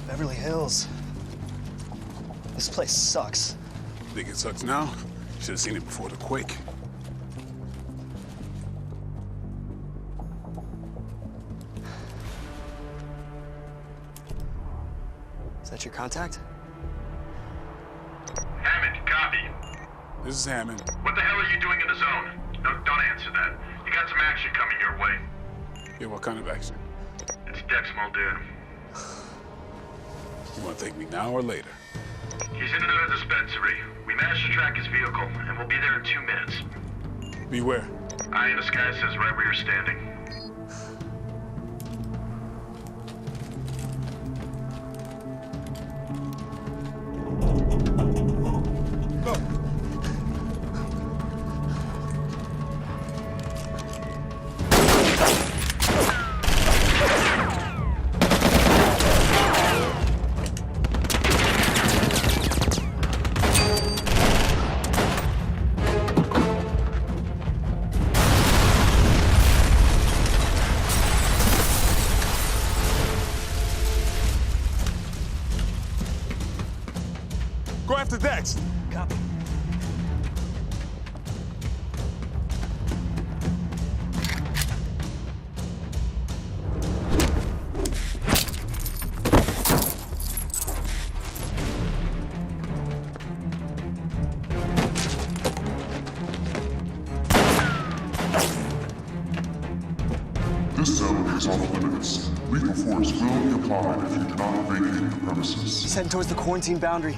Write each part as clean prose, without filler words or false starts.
Beverly Hills. This place sucks. Think it sucks now? Should have seen it before the quake. Is that your contact? Hammond, copy. This is Hammond. What the hell are you doing in the zone? No, don't answer that. You got some action coming your way. Yeah, what kind of action? It's Dex Muldoon. You want to take me now or later? He's in another dispensary. We managed to track his vehicle, and we'll be there in 2 minutes. Beware. Eye in the sky says right where you're standing. Go after Dex. Copy. This zone is off limits. Lethal force will be applied if you do not vacate the premises. He's heading towards the quarantine boundary.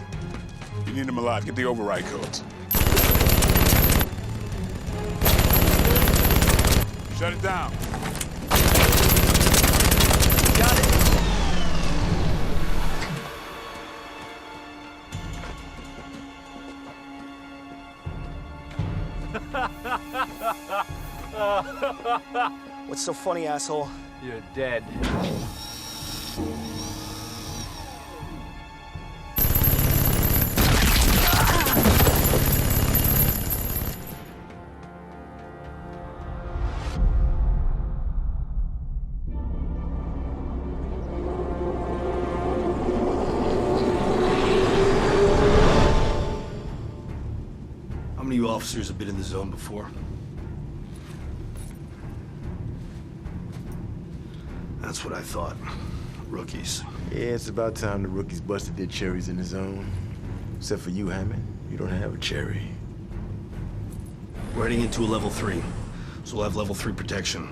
You need him alive. Get the override codes. Shut it down. Got it. What's so funny, asshole? You're dead. How many of you officers have been in the zone before? That's what I thought. Rookies. Yeah, it's about time the rookies busted their cherries in the zone. Except for you, Hammond. You don't have a cherry. We're heading into a level 3, so we'll have level 3 protection.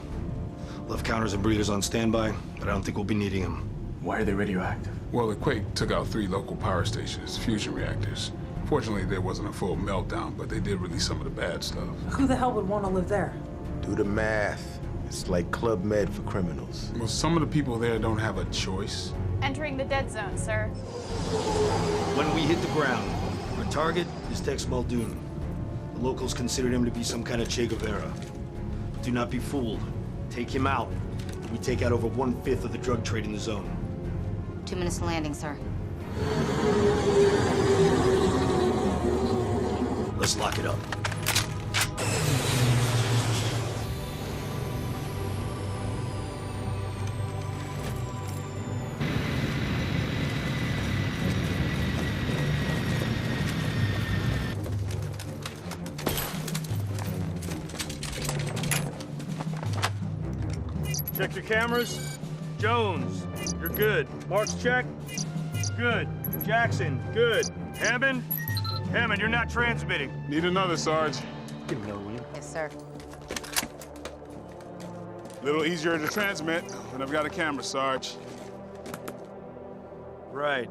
We'll have counters and breeders on standby, but I don't think we'll be needing them. Why are they radioactive? Well, the quake took out 3 local power stations, fusion reactors. Fortunately, there wasn't a full meltdown, but they did release some of the bad stuff. Who the hell would want to live there? Do the math. It's like Club Med for criminals. Well, some of the people there don't have a choice. Entering the dead zone, sir. When we hit the ground, our target is Dex Muldoon. The locals considered him to be some kind of Che Guevara. Do not be fooled. Take him out. We take out over 1/5 of the drug trade in the zone. 2 minutes to landing, sir. Let's lock it up. Check your cameras. Jones, you're good. Marks check. Good. Jackson, good. Hammond? Hammond, you're not transmitting. Need another, Sarge. Give me another one. Yes, sir. A little easier to transmit when I've got a camera, Sarge. Right.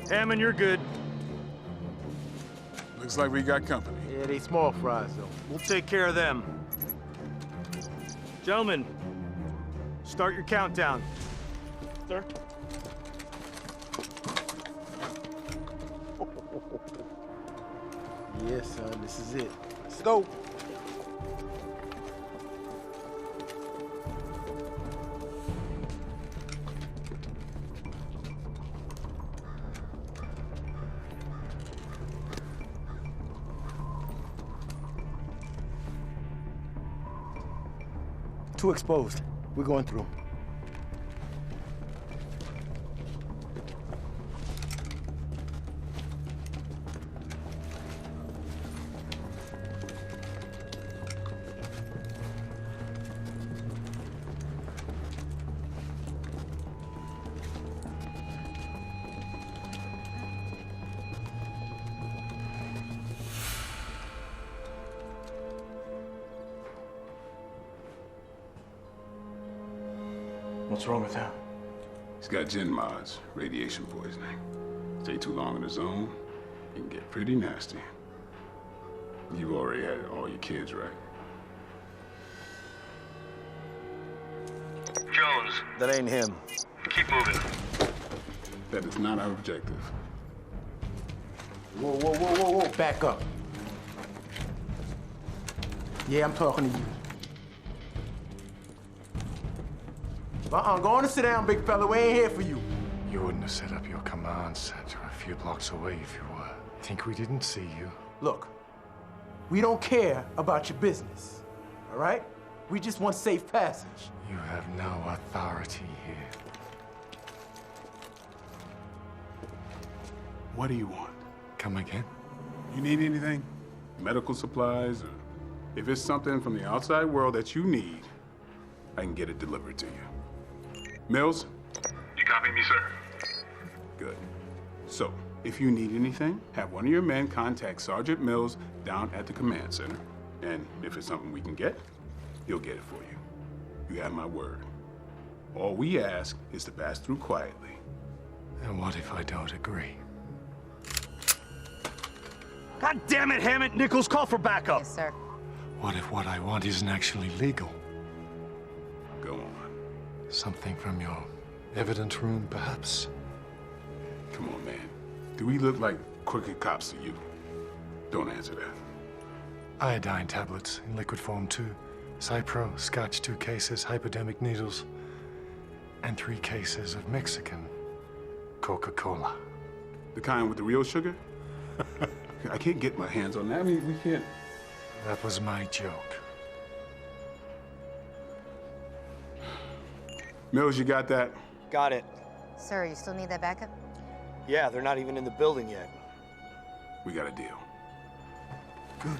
Hammond, you're good. Looks like we got company. Yeah, they small fries, though. We'll take care of them. Gentlemen, start your countdown. Sir? Yes, son, this is it. Let's go. Too exposed. We're going through. What's wrong with him? He's got gen mods, radiation poisoning. Stay too long in the zone, it can get pretty nasty. You've already had all your kids, right? Jones, That ain't him. keep moving. That is not our objective. Whoa, whoa, whoa, whoa, whoa. Back up. Yeah, I'm talking to you. Go on and sit down, big fella. We ain't here for you. You wouldn't have set up your command center a few blocks away if you were. Think we didn't see you? Look, we don't care about your business, all right? We just want safe passage. You have no authority here. What do you want? Come again? You need anything? Medical supplies? Or if it's something from the outside world that you need, I can get it delivered to you. Mills? You copy me, sir? Good. So, if you need anything, have one of your men contact Sergeant Mills down at the command center. And if it's something we can get, he'll get it for you. You have my word. All we ask is to pass through quietly. And what if I don't agree? God damn it, Hammond! Nichols, call for backup! Yes, sir. What if what I want isn't actually legal? Go on. Something from your evidence room, perhaps? Come on, man. Do we look like crooked cops to you? Don't answer that. Iodine tablets in liquid form too. Cypro, Scotch 2 cases, hypodermic needles, and 3 cases of Mexican Coca-Cola. The kind with the real sugar? I can't get my hands on that. I mean, we can't. That was my joke. Mills, you got that? Got it. Sir, you still need that backup? Yeah, they're not even in the building yet. We got a deal. Good.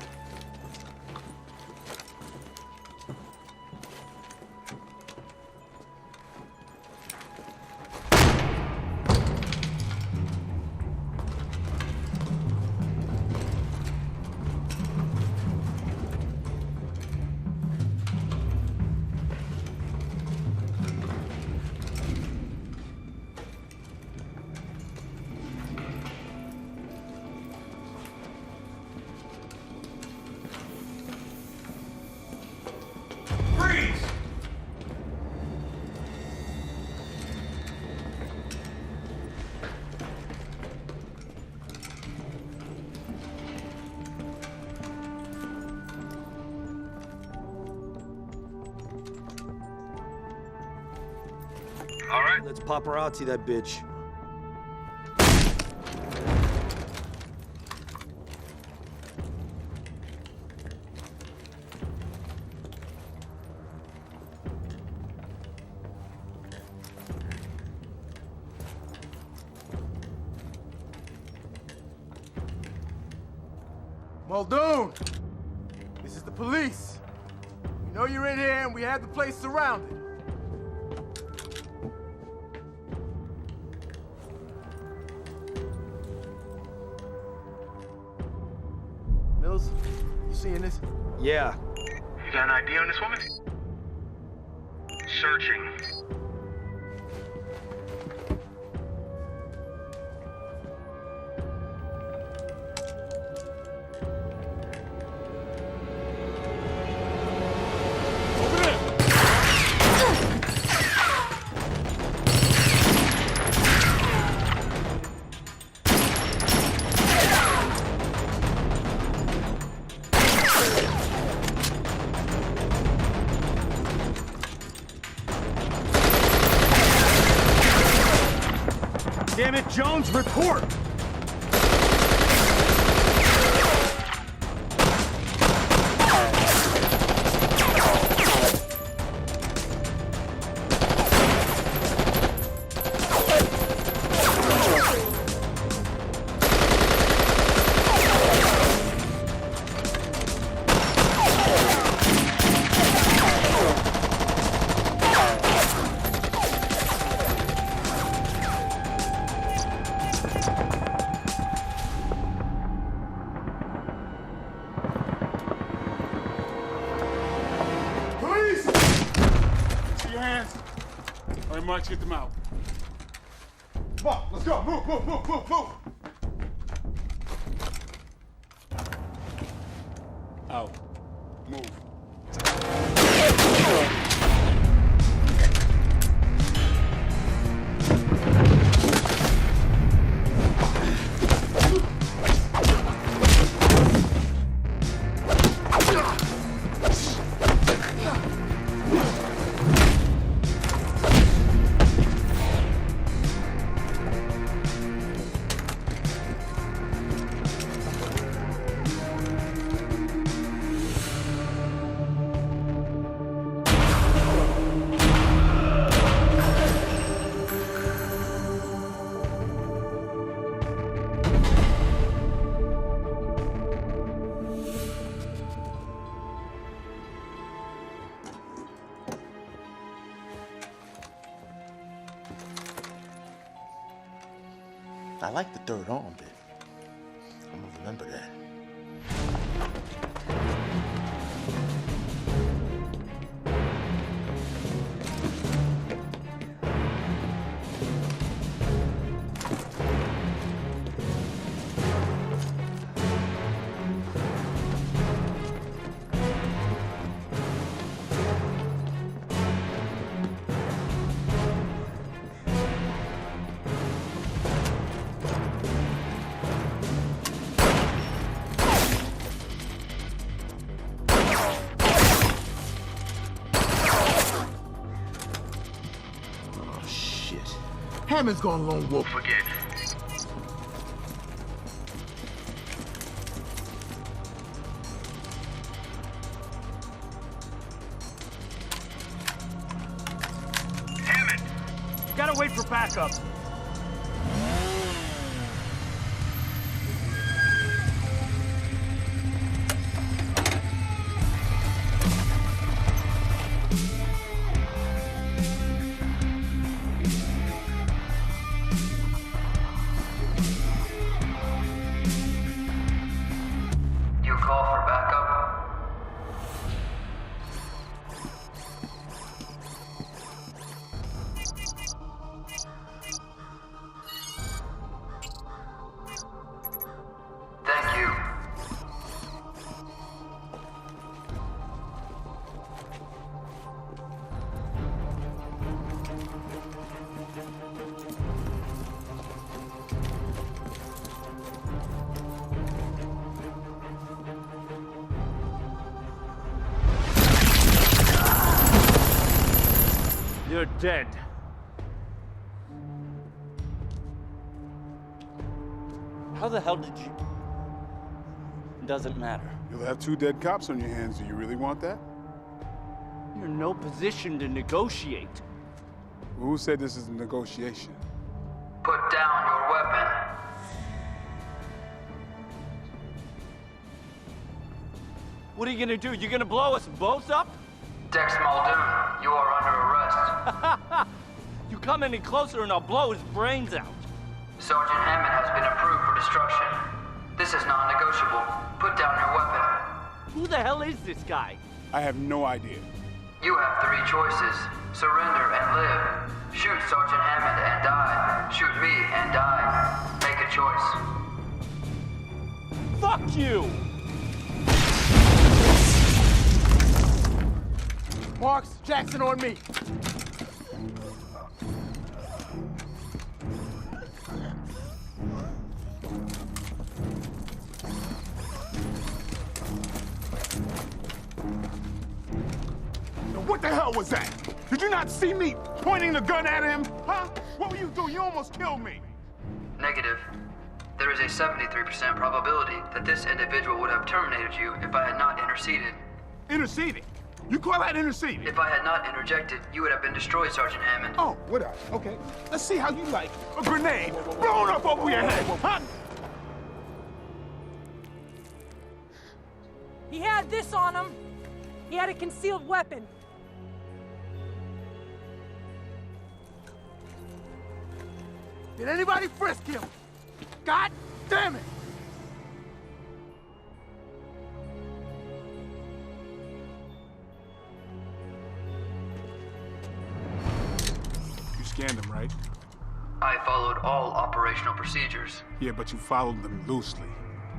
All right. Let's paparazzi that bitch. Muldoon, this is the police. We know you're in here and we have the place surrounded. Mills, you seeing this? Yeah. You got an ID on this woman? Searching. Damn it, Jones, report! let's get them out. Come on, let's go. Move, move, move, move, move. Out. Move. I like the third arm bit. I'm gonna remember that. Hammond's gone lone wolf. Forget. Hammond! You gotta wait for backup. You're dead. How the hell did you... Doesn't matter. You'll have 2 dead cops on your hands. Do you really want that? You're in no position to negotiate. Who said this is a negotiation? Put down your weapon. What are you gonna do? You're gonna blow us both up? Dex Muldoon, you are under arrest. You come any closer and I'll blow his brains out. Sergeant Hammond has been approved for destruction. This is non-negotiable. Put down your weapon. Who the hell is this guy? I have no idea. You have 3 choices. Surrender and live. Shoot Sergeant Hammond and die. Shoot me and die. Make a choice. Fuck you! Marks, Jackson on me. What the hell was that? Did you not see me pointing the gun at him? Huh? What were you doing? You almost killed me. Negative. There is a 73% probability that this individual would have terminated you if I had not interceded. Interceding? You call that interceding? If I had not interjected, you would have been destroyed, Sergeant Hammond. Oh, would I? Okay. Let's see how you like a grenade blown up over your head, huh? He had this on him. He had a concealed weapon. Did anybody frisk him? God damn it! You I followed all operational procedures. Yeah, but you followed them loosely.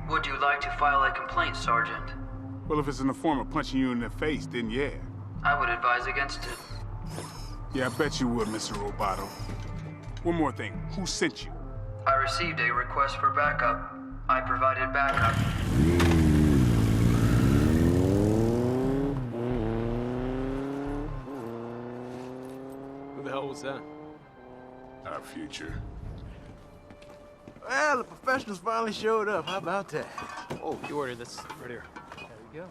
Would you like to file a complaint, Sergeant? Well, if it's in the form of punching you in the face, then yeah. I would advise against it. Yeah, I bet you would, Mr. Roboto. One more thing. Who sent you? I received a request for backup. I provided backup. Who the hell was that? Our future. Well, the professionals finally showed up. How about that? Oh, you ordered this right here. There we go.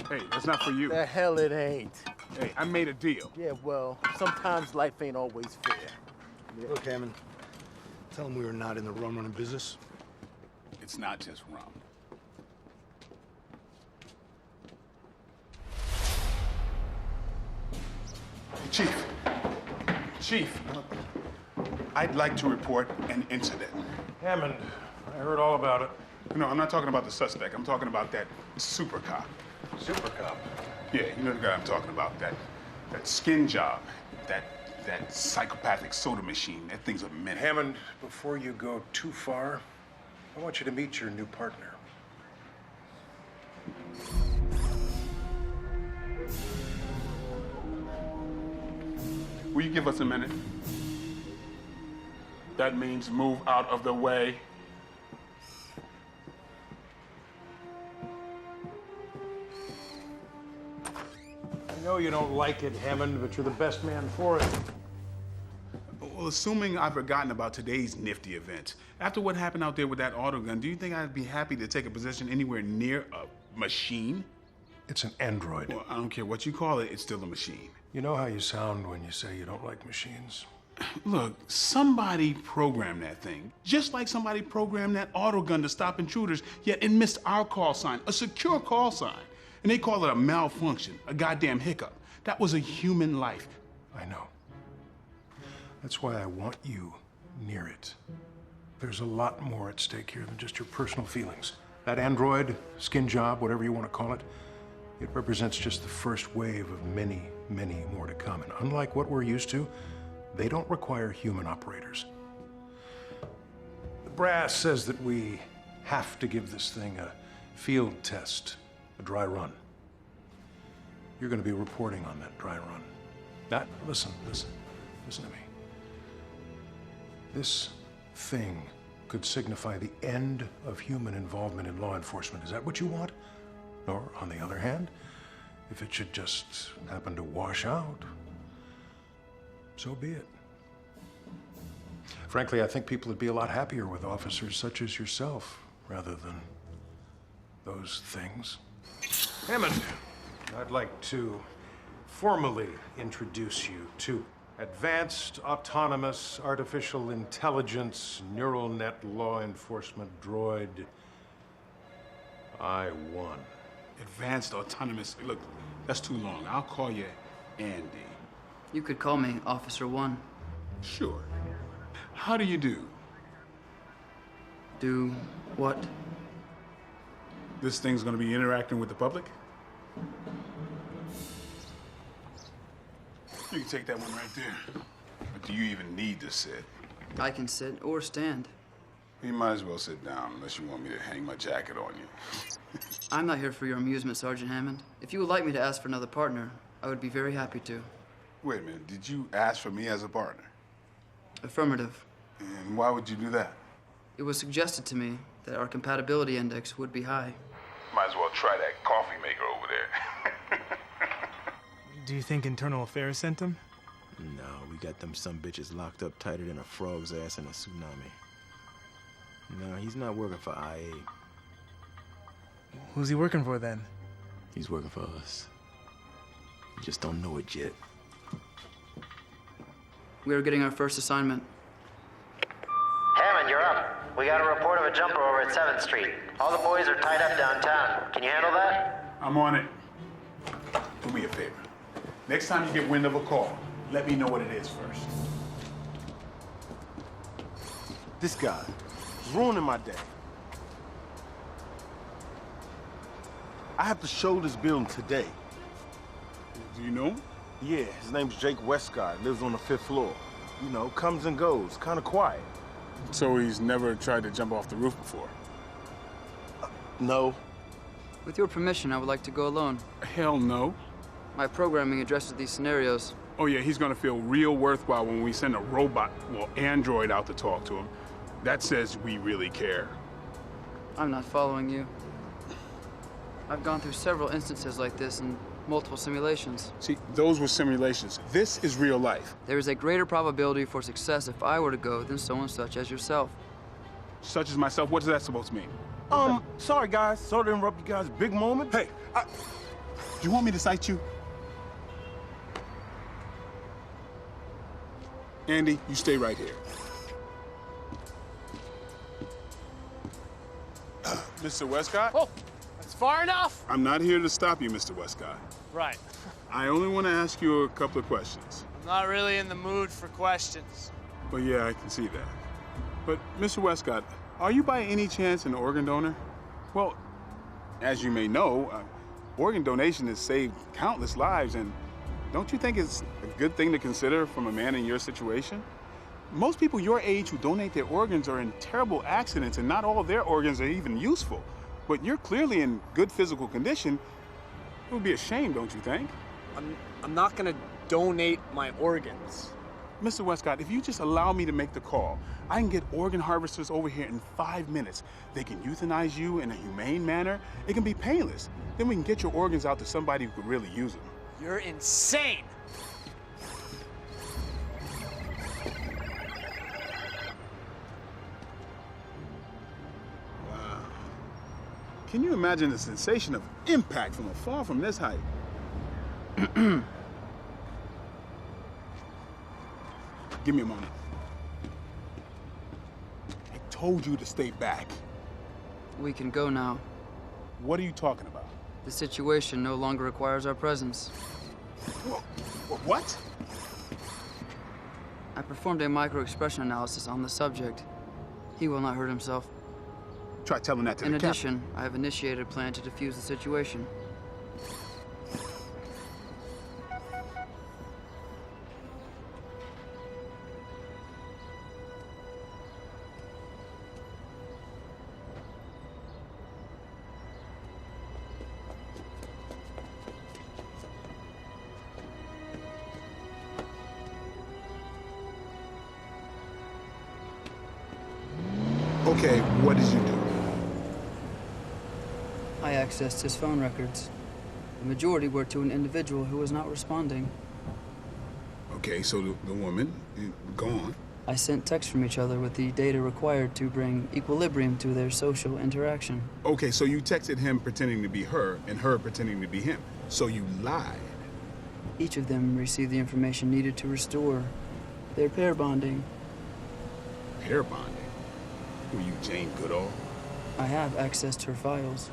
Hey, that's not for you. The hell it ain't. Hey, I made a deal. Yeah, well, sometimes life ain't always fair. Look, Hammond, tell him we were not in the rum running business. It's not just rum. Chief, I'd like to report an incident. Hammond, I heard all about it. No, I'm not talking about the suspect. I'm talking about that super cop. Super cop? Yeah, you know the guy I'm talking about. That skin job. That psychopathic soda machine. That thing's a menace. Hammond, before you go too far, I want you to meet your new partner. Will you give us a minute? That means move out of the way. I know you don't like it, Hammond, but you're the best man for it. Well, assuming I've forgotten about today's nifty event, after what happened out there with that auto gun, do you think I'd be happy to take a position anywhere near a machine? It's an android. Well, I don't care what you call it, it's still a machine. You know how you sound when you say you don't like machines? Look, somebody programmed that thing, just like somebody programmed that auto gun to stop intruders, yet it missed our call sign, a secure call sign. And they call it a malfunction, a goddamn hiccup. That was a human life. I know. That's why I want you near it. There's a lot more at stake here than just your personal feelings. That android, skin job, whatever you want to call it, it represents just the first wave of many, many more to come. And unlike what we're used to, they don't require human operators. The brass says that we have to give this thing a field test, a dry run. You're going to be reporting on that dry run. Listen to me. This thing could signify the end of human involvement in law enforcement. Is that what you want? Or, on the other hand, if it should just happen to wash out, so be it. Frankly, I think people would be a lot happier with officers such as yourself, rather than those things. Hammond, I'd like to formally introduce you to Advanced Autonomous Artificial Intelligence Neural Net Law Enforcement Droid I-1. Advanced autonomous, look, that's too long. I'll call you Andy. You could call me Officer 1. Sure. How do you do? Do what? This thing's gonna be interacting with the public? You can take that one right there. But do you even need to sit? I can sit or stand. You might as well sit down unless you want me to hang my jacket on you. I'm not here for your amusement, Sergeant Hammond. If you would like me to ask for another partner, I would be very happy to. Wait a minute, did you ask for me as a partner? Affirmative. And why would you do that? It was suggested to me that our compatibility index would be high. Might as well try that coffee maker over there. Do you think Internal Affairs sent him? No, we got them some bitches locked up tighter than a frog's ass in a tsunami. No, he's not working for IA. Who's he working for then? He's working for us. You just don't know it yet. We are getting our first assignment. Hammond, you're up. We got a report of a jumper over at 7th Street. All the boys are tied up downtown. Can you handle that? I'm on it. Do me a favor. Next time you get wind of a call, let me know what it is first. This guy is ruining my day. I have to show this building today. Do you know? Yeah, his name's Jake Westcott. Lives on the 5th floor. you know, comes and goes, kind of quiet. So he's never tried to jump off the roof before? No. With your permission, I would like to go alone. Hell no. My programming addresses these scenarios. Oh yeah, he's gonna feel real worthwhile when we send a robot, well, android out to talk to him. That says we really care. I'm not following you. I've gone through several instances like this in multiple simulations. See, those were simulations. This is real life. There is a greater probability for success if I were to go than someone such as yourself. Such as myself, what is that supposed to mean? Sorry guys, sorry to interrupt you guys' big moment. Hey, you want me to cite you? Andy, you stay right here. Mr. Westcott? Oh, that's far enough. I'm not here to stop you, Mr. Westcott. Right. I only want to ask you a couple of questions. I'm not really in the mood for questions. Well, yeah, I can see that. But, Mr. Westcott, are you by any chance an organ donor? Well, as you may know, organ donation has saved countless lives, and don't you think it's a good thing to consider from a man in your situation? Most people your age who donate their organs are in terrible accidents, and not all of their organs are even useful. But you're clearly in good physical condition. It would be a shame, don't you think? I'm not gonna donate my organs. Mr. Westcott, if you just allow me to make the call, I can get organ harvesters over here in 5 minutes. They can euthanize you in a humane manner. It can be painless. Then we can get your organs out to somebody who could really use them. You're insane! Wow. Can you imagine the sensation of impact from afar from this height? Give me a moment. I told you to stay back. We can go now. What are you talking about? The situation no longer requires our presence. What? I performed a micro-expression analysis on the subject. He will not hurt himself. Try telling that to In the addition, I have initiated a plan to defuse the situation. Okay, what did you do? I accessed his phone records. The majority were to an individual who was not responding. Okay, so the woman, gone. I sent texts from each other with the data required to bring equilibrium to their social interaction. Okay, so you texted him pretending to be her and her pretending to be him. So you lied. Each of them received the information needed to restore their pair bonding. Pair bonding? Were you Jane Goodall? I have accessed her files.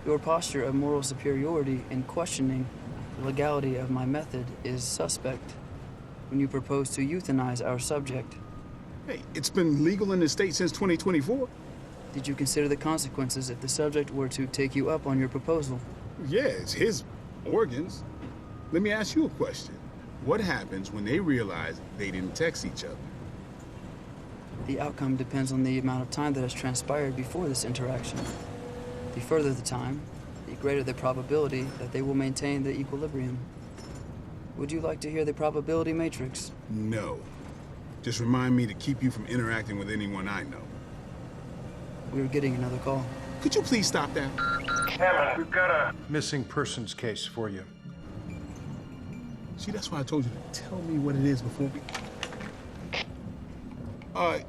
Your posture of moral superiority in questioning the legality of my method is suspect when you propose to euthanize our subject. Hey, it's been legal in the state since 2024. Did you consider the consequences if the subject were to take you up on your proposal? Yeah, it's his organs. Let me ask you a question. What happens when they realize they didn't text each other? The outcome depends on the amount of time that has transpired before this interaction. The further the time, the greater the probability that they will maintain the equilibrium. Would you like to hear the probability matrix? No. Just remind me to keep you from interacting with anyone I know. We're getting another call. Could you please stop that? Hammond, we've got a missing persons case for you. See, that's why I told you to tell me what it is before we...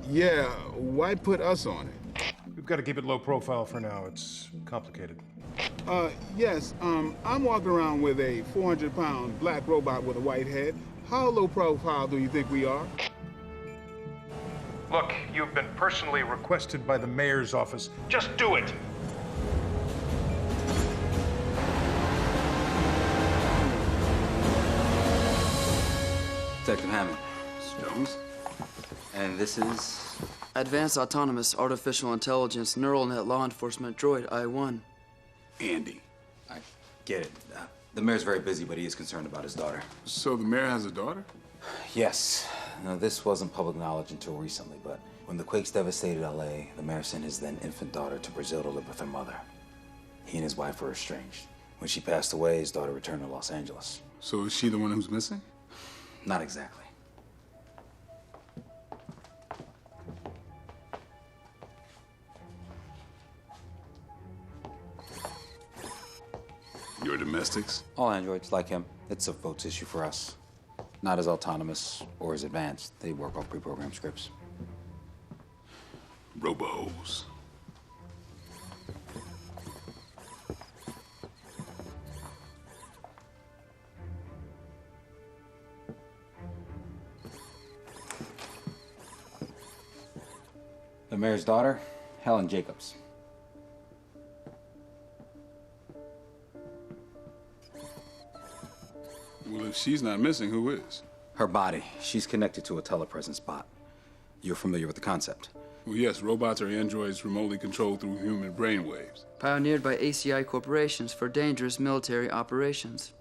Yeah, why put us on it? We've got to keep it low profile for now. It's complicated. Yes, I'm walking around with a 400-pound black robot with a white head. How low profile do you think we are? Look, you've been personally requested by the mayor's office. Just do it! Detective Hammond. Jones. And this is? Advanced Autonomous Artificial Intelligence Neural Net Law Enforcement Droid I-1. Andy. I get it. The mayor's very busy, but he is concerned about his daughter. So the mayor has a daughter? Yes. Now, this wasn't public knowledge until recently, but when the quakes devastated LA, the mayor sent his then infant daughter to Brazil to live with her mother. He and his wife were estranged. When she passed away, his daughter returned to Los Angeles. So is she the one who's missing? Not exactly. Your domestics? All androids, like him. It's a votes issue for us. Not as autonomous or as advanced. They work off pre-programmed scripts. Robos. The mayor's daughter, Helen Jacobs. Well, if she's not missing, who is? Her body. She's connected to a telepresence bot. You're familiar with the concept? Well, yes, robots are androids remotely controlled through human brainwaves. Pioneered by ACI corporations for dangerous military operations,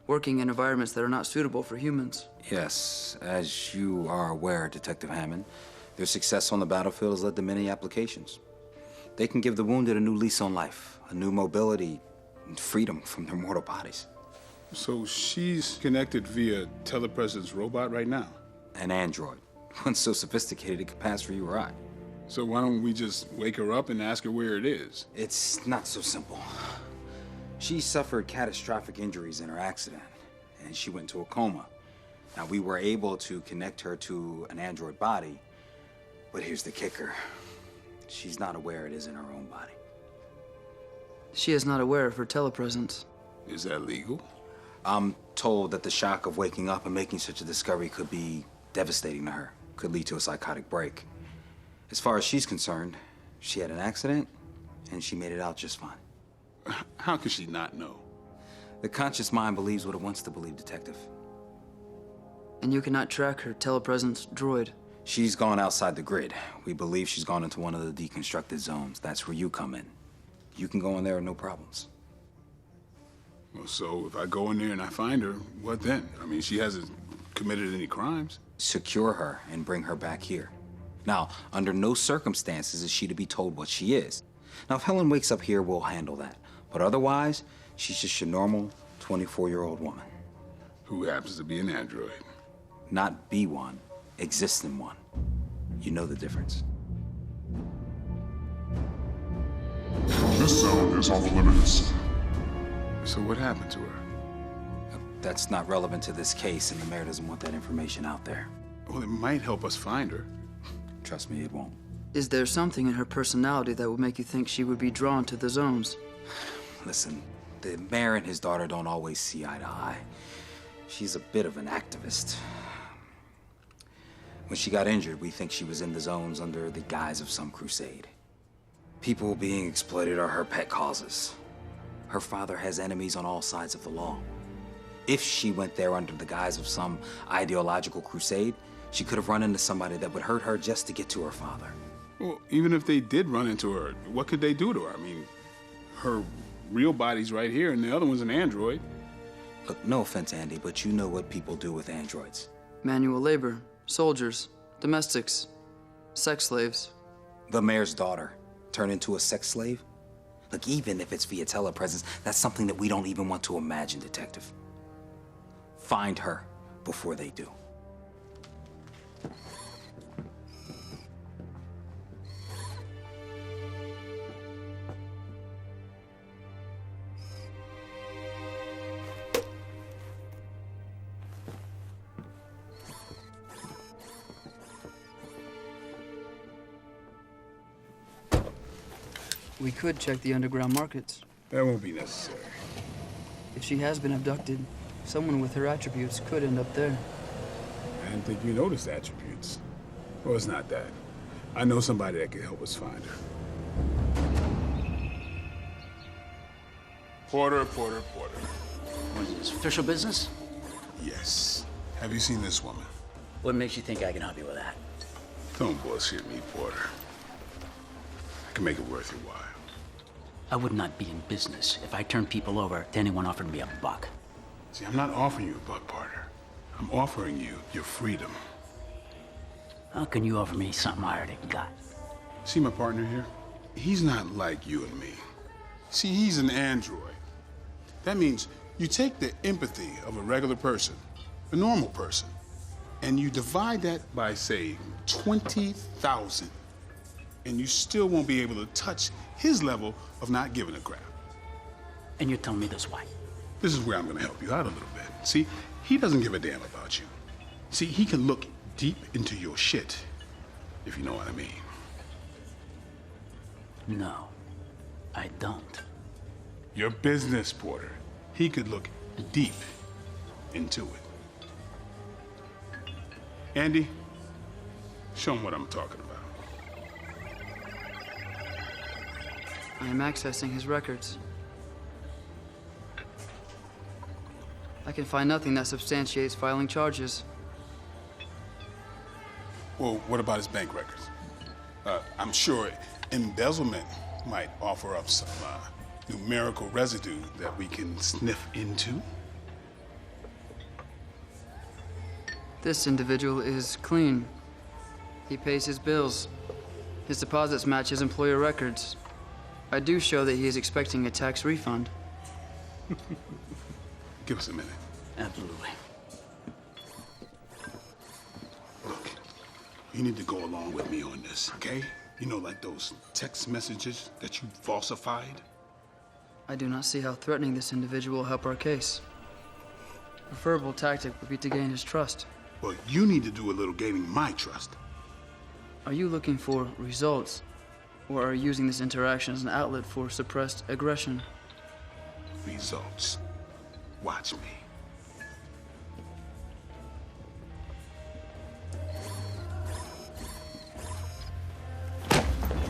working in environments that are not suitable for humans. Yes, as you are aware, Detective Hammond, their success on the battlefield has led to many applications. They can give the wounded a new lease on life, a new mobility, and freedom from their mortal bodies. So she's connected via telepresence robot right now? An android. One so sophisticated it could pass for you or I. So why don't we just wake her up and ask her where it is? It's not so simple. She suffered catastrophic injuries in her accident, and she went into a coma. Now, we were able to connect her to an android body, but here's the kicker. She's not aware it is in her own body. She is not aware of her telepresence. Is that legal? I'm told that the shock of waking up and making such a discovery could be devastating to her, could lead to a psychotic break. As far as she's concerned, she had an accident, and she made it out just fine. How could she not know? The conscious mind believes what it wants to believe, Detective. And you cannot track her telepresence droid. She's gone outside the grid. We believe she's gone into one of the deconstructed zones. That's where you come in. You can go in there with no problems. Well, so if I go in there and I find her, what then? I mean, she hasn't committed any crimes. Secure her and bring her back here. Now, under no circumstances is she to be told what she is. Now, if Helen wakes up here, we'll handle that. But otherwise, she's just your normal 24-year-old woman. Who happens to be an android. Not be one, exist in one. You know the difference. This zone is off limits. So what happened to her? That's not relevant to this case, and the mayor doesn't want that information out there. Well, it might help us find her. Trust me, it won't. Is there something in her personality that would make you think she would be drawn to the zones? Listen, the mayor and his daughter don't always see eye to eye. She's a bit of an activist. When she got injured, we think she was in the zones under the guise of some crusade. People being exploited are her pet causes. Her father has enemies on all sides of the law. If she went there under the guise of some ideological crusade, she could have run into somebody that would hurt her just to get to her father. Well, even if they did run into her, what could they do to her? I mean, her real body's right here, and the other one's an android. Look, no offense, Andy, but you know what people do with androids. Manual labor, soldiers, domestics, sex slaves. The mayor's daughter turned into a sex slave? Look, even if it's via telepresence, that's something that we don't even want to imagine, Detective. Find her before they do. We could check the underground markets. That won't be necessary. If she has been abducted, someone with her attributes could end up there. I didn't think you noticed attributes. Well, it's not that. I know somebody that can help us find her. Porter. What is this, official business? Yes. Have you seen this woman? What makes you think I can help you with that? Don't bullshit me, Porter. I can make it worth your while. I would not be in business if I turned people over to anyone offering me a buck. See, I'm not offering you a buck, Porter. I'm offering you your freedom. How can you offer me something I already got? See my partner here? He's not like you and me. See, he's an android. That means you take the empathy of a regular person, a normal person, and you divide that by, say, 20,000. And you still won't be able to touch his level of not giving a crap. And you're telling me this why? This is where I'm gonna help you out a little bit. See, he doesn't give a damn about you. See, he can look deep into your shit, if you know what I mean. No, I don't. Your business, Porter. He could look deep into it. Andy, show him what I'm talking about. I am accessing his records. I can find nothing that substantiates filing charges. Well, what about his bank records? I'm sure embezzlement might offer up some numerical residue that we can sniff into. This individual is clean. He pays his bills. His deposits match his employer records. I do show that he is expecting a tax refund. Give us a minute. Absolutely. Look, you need to go along with me on this, okay? You know, like those text messages that you falsified? I do not see how threatening this individual will help our case. A preferable tactic would be to gain his trust. Well, you need to do a little gaining my trust. Are you looking for results? Or are you using this interaction as an outlet for suppressed aggression? Results. Watch me.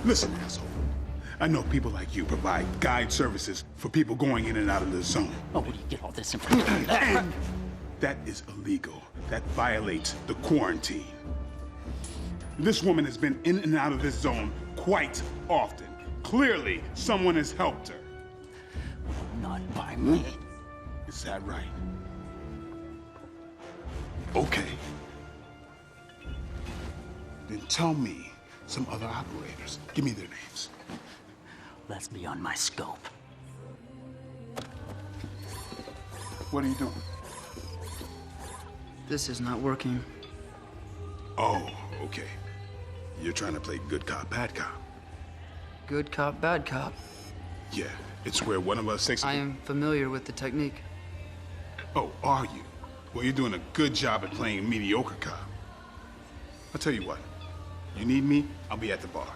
Listen, asshole. I know people like you provide guide services for people going in and out of the zone. Oh, where do you get all this information? And that is illegal. That violates the quarantine. This woman has been in and out of this zone quite often. Clearly, someone has helped her. Not by me. Is that right? Okay. Then tell me some other operators. Give me their names. That's beyond my scope. What are you doing? This is not working. Oh, okay. You're trying to play good cop, bad cop. Good cop, bad cop. Yeah, it's where one of us takes... I am familiar with the technique. Oh, are you? Well, you're doing a good job at playing mediocre cop. I'll tell you what. You need me, I'll be at the bar.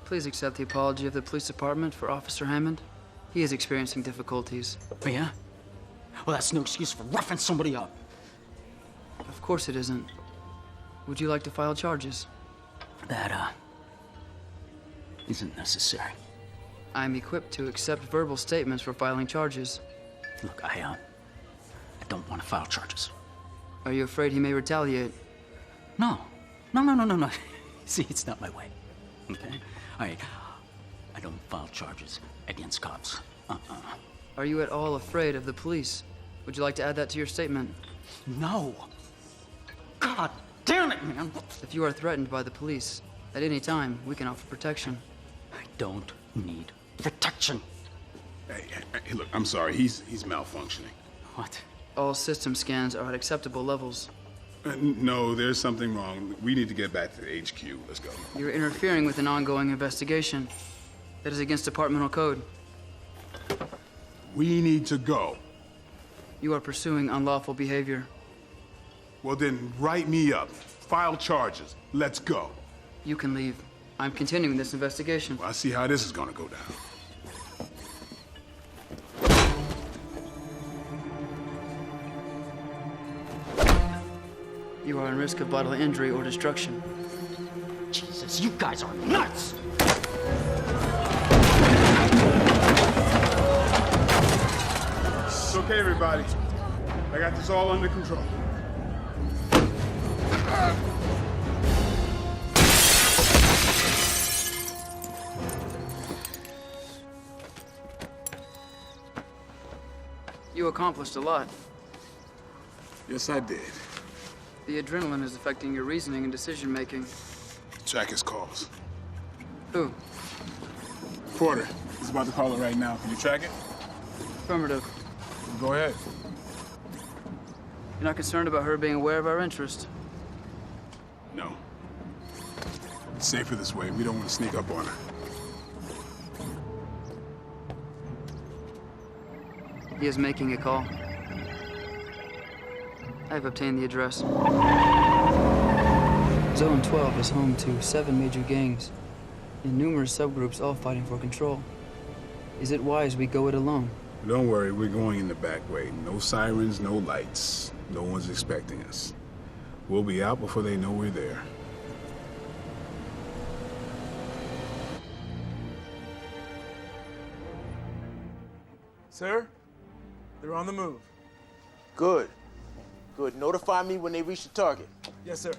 Please accept the apology of the police department for Officer Hammond. He is experiencing difficulties. Oh, yeah? Well, that's no excuse for roughing somebody up. Of course it isn't. Would you like to file charges? That, isn't necessary. I'm equipped to accept verbal statements for filing charges. Look, I don't want to file charges. Are you afraid he may retaliate? No. See, it's not my way. Okay? I don't file charges against cops. Are you at all afraid of the police? Would you like to add that to your statement? No. God damn it, man. If you are threatened by the police, at any time, we can offer protection. I don't need protection. Hey, look, I'm sorry. He's malfunctioning. What? All system scans are at acceptable levels. No, there's something wrong. We need to get back to the HQ. Let's go. You're interfering with an ongoing investigation. That is against departmental code. We need to go. You are pursuing unlawful behavior. Well, then write me up. File charges. Let's go. You can leave. I'm continuing this investigation. Well, I see how this is gonna go down. You are in risk of bodily injury or destruction. Jesus, you guys are nuts! It's okay, everybody. I got this all under control. You accomplished a lot. Yes, I did. The adrenaline is affecting your reasoning and decision-making. Track his calls. Who? Porter. He's about to call it right now. Can you track it? Affirmative. Go ahead. You're not concerned about her being aware of our interest? No. It's safer this way. We don't want to sneak up on her. He is making a call. I have obtained the address. Zone 12 is home to 7 major gangs and numerous subgroups all fighting for control. Is it wise we go it alone? Don't worry, we're going in the back way. No sirens, no lights. No one's expecting us. We'll be out before they know we're there. Sir, they're on the move. Good. Good. Notify me when they reach the target. Yes, sir.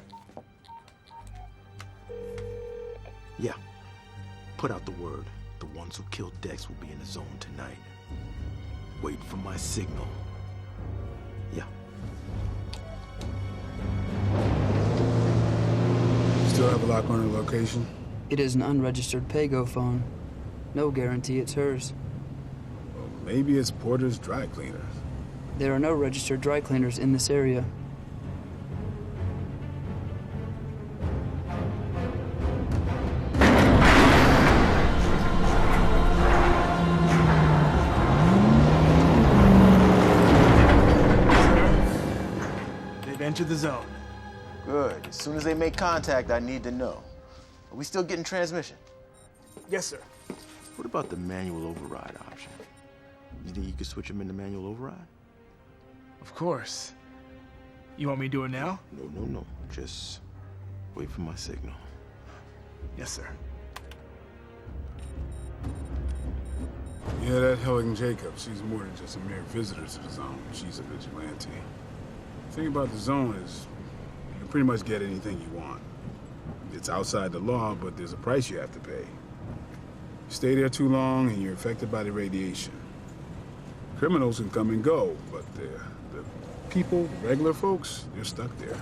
Yeah. Put out the word. The ones who killed Dex will be in the zone tonight. Wait for my signal. Yeah. Still have a lock on her location? It is an unregistered Pago phone. No guarantee it's hers. Well, maybe it's Porter's dry cleaners. There are no registered dry cleaners in this area. They've entered the zone. Good. As soon as they make contact, I need to know. Are we still getting transmission? Yes, sir. What about the manual override option? You think you could switch them into manual override? Of course. You want me to do it now? No. Just wait for my signal. Yes, sir. Yeah, that Helen Jacobs, she's more than just a mere visitor to the zone. She's a vigilante. The thing about the zone is you can pretty much get anything you want. It's outside the law, but there's a price you have to pay. You stay there too long and you're affected by the radiation. Criminals can come and go, but the people, the regular folks, they're stuck there.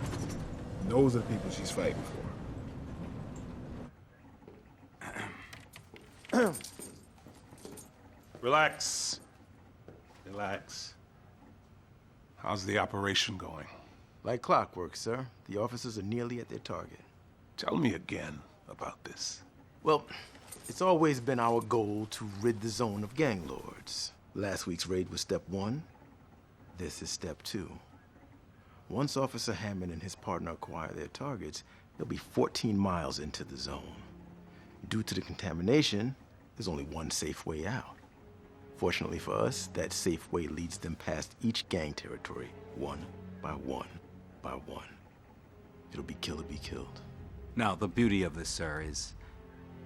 Those are the people she's fighting for. Relax. Relax. How's the operation going? Like clockwork, sir. The officers are nearly at their target. Tell me again about this. Well, it's always been our goal to rid the zone of gang lords. Last week's raid was step 1. This is step 2. Once Officer Hammond and his partner acquire their targets, they'll be 14 miles into the zone. Due to the contamination, there's only one safe way out. Fortunately for us, that safe way leads them past each gang territory, one by one by one. It'll be kill or be killed. Now, the beauty of this, sir, is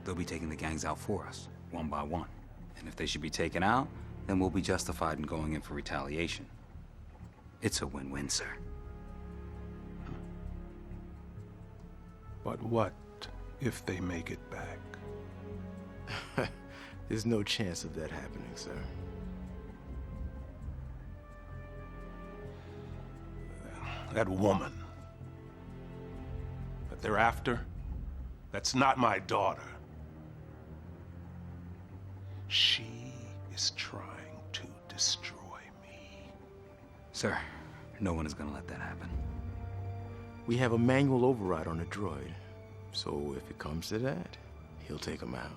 they'll be taking the gangs out for us, one by one. And if they should be taken out, then we'll be justified in going in for retaliation. It's a win-win, sir. But what if they make it back? There's no chance of that happening, sir. That woman that they're after, that's not my daughter. She is trying to destroy me. Sir, no one is gonna let that happen. We have a manual override on the droid, so if it comes to that, he'll take them out.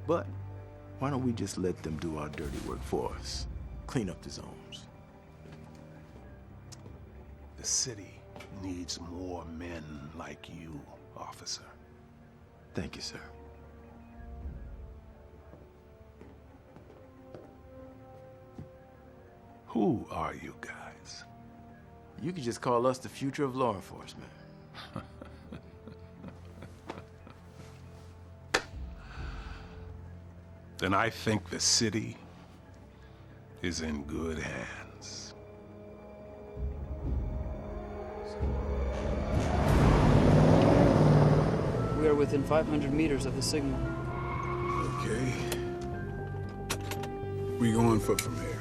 But why don't we just let them do our dirty work for us? Clean up the zones. The city needs more men like you, officer. Thank you, sir. Who are you guys? You could just call us the future of law enforcement. Then I think the city is in good hands. We are within 500 meters of the signal. Okay. We go on foot from here.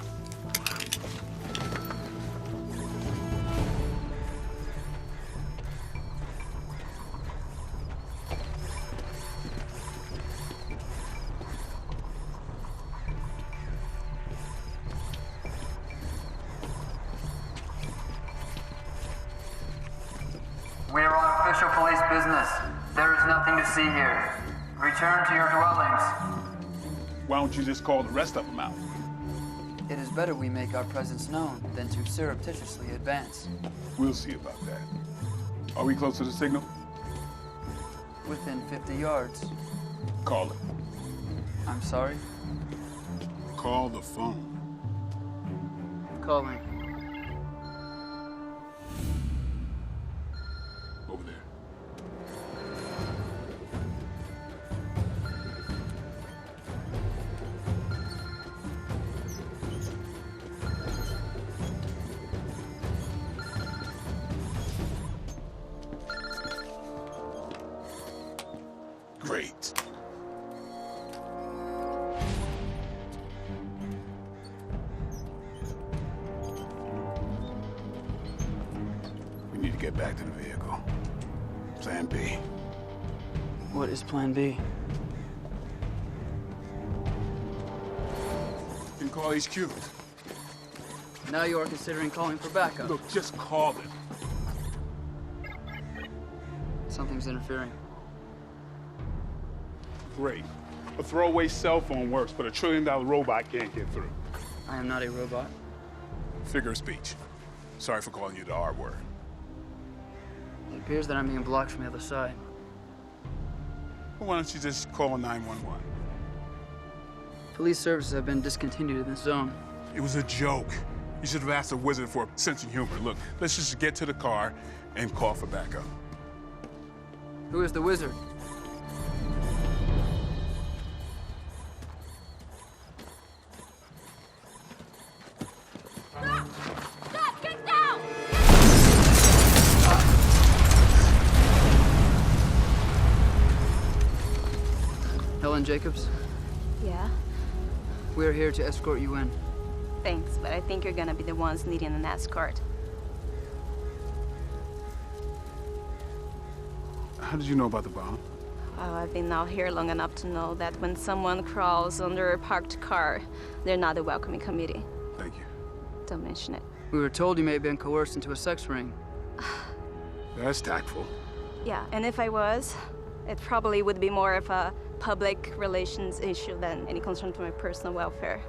official police business. There is nothing to see here. Return to your dwellings. Why don't you just call the rest of them out? It is better we make our presence known than to surreptitiously advance. We'll see about that. Are we close to the signal? Within 50 yards. Call it. I'm sorry? Call the phone. Calling. Over there. Great. We need to get back to the vehicle. Plan B. What is Plan B? You can call HQ. Now you are considering calling for backup. Look, just call them. Something's interfering. Great. A throwaway cell phone works, but a $1 trillion robot can't get through. I am not a robot. Figure of speech. Sorry for calling you the R word. It appears that I'm being blocked from the other side. Well, why don't you just call 911? Police services have been discontinued in this zone. It was a joke. You should have asked a wizard for a sense of humor. Look, let's just get to the car and call for backup. Who is the wizard? Stop! Get down! Helen Jacobs, Yeah? we are here to escort you in. Thanks, but I think you're gonna be the ones needing an escort. How did you know about the bomb? Oh, I've been out here long enough to know that when someone crawls under a parked car, they're not a welcoming committee. Thank you. Don't mention it. We were told you may have been coerced into a sex ring. That's tactful. Yeah, and if I was, it probably would be more of a public relations issue than any concern for my personal welfare.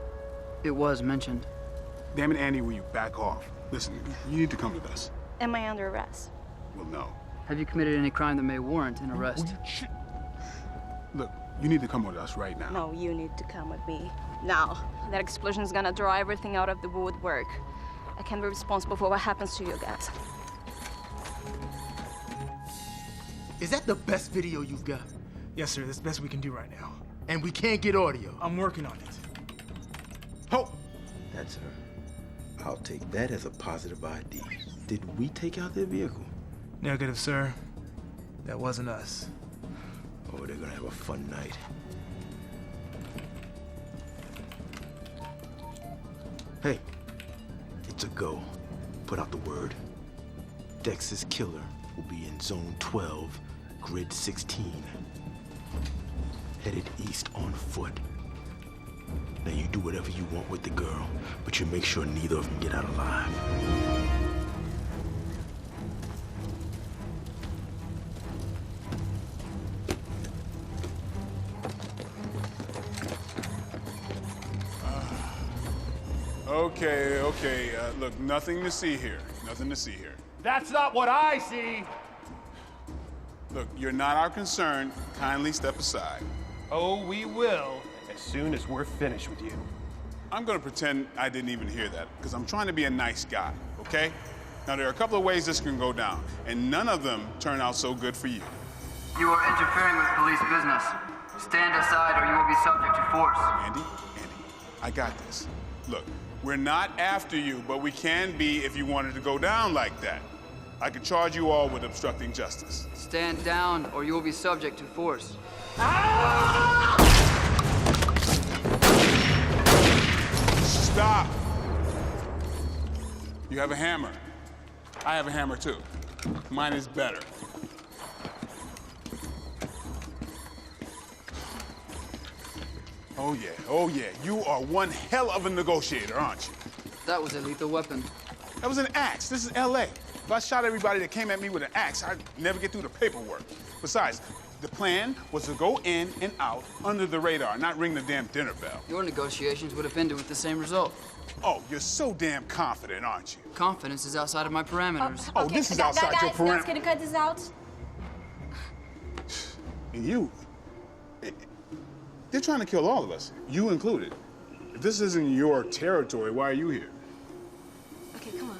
It was mentioned. Damn it, Andy, will you back off? Listen, you need to come with us. Am I under arrest? Well, no. Have you committed any crime that may warrant an arrest? Look, you need to come with us right now. No, you need to come with me. Now. That explosion is gonna draw everything out of the woodwork. I can't be responsible for what happens to you guys. Is that the best video you've got? Yes, sir. That's the best we can do right now. And we can't get audio. I'm working on it. Ho! That's her. I'll take that as a positive ID. Did we take out their vehicle? Negative, sir. That wasn't us. Oh, they're gonna have a fun night. Hey, it's a go. Put out the word. Dex's killer will be in Zone 12, Grid 16. Headed east on foot. Now you do whatever you want with the girl, but you make sure neither of them get out alive. Okay. Look, nothing to see here. Nothing to see here. That's not what I see. Look, you're not our concern. Kindly step aside. Oh, we will, as soon as we're finished with you. I'm gonna pretend I didn't even hear that, because I'm trying to be a nice guy, okay? Now, there are a couple of ways this can go down, and none of them turn out so good for you. You are interfering with police business. Stand aside or you will be subject to force. Andy, I got this. Look, we're not after you, but we can be if you wanted to go down like that. I could charge you all with obstructing justice. Stand down or you will be subject to force. Stop! You have a hammer. I have a hammer too. Mine is better. Oh yeah. You are one hell of a negotiator, aren't you? That was a lethal weapon. That was an axe. This is LA. If I shot everybody that came at me with an axe, I'd never get through the paperwork. Besides, the plan was to go in and out under the radar, not ring the damn dinner bell. Your negotiations would have ended with the same result. Oh, you're so damn confident, aren't you? Confidence is outside of my parameters. Oh, this is outside your parameters. Guys, can you cut this out? And you, they're trying to kill all of us, you included. If this isn't your territory, why are you here? Okay, come on.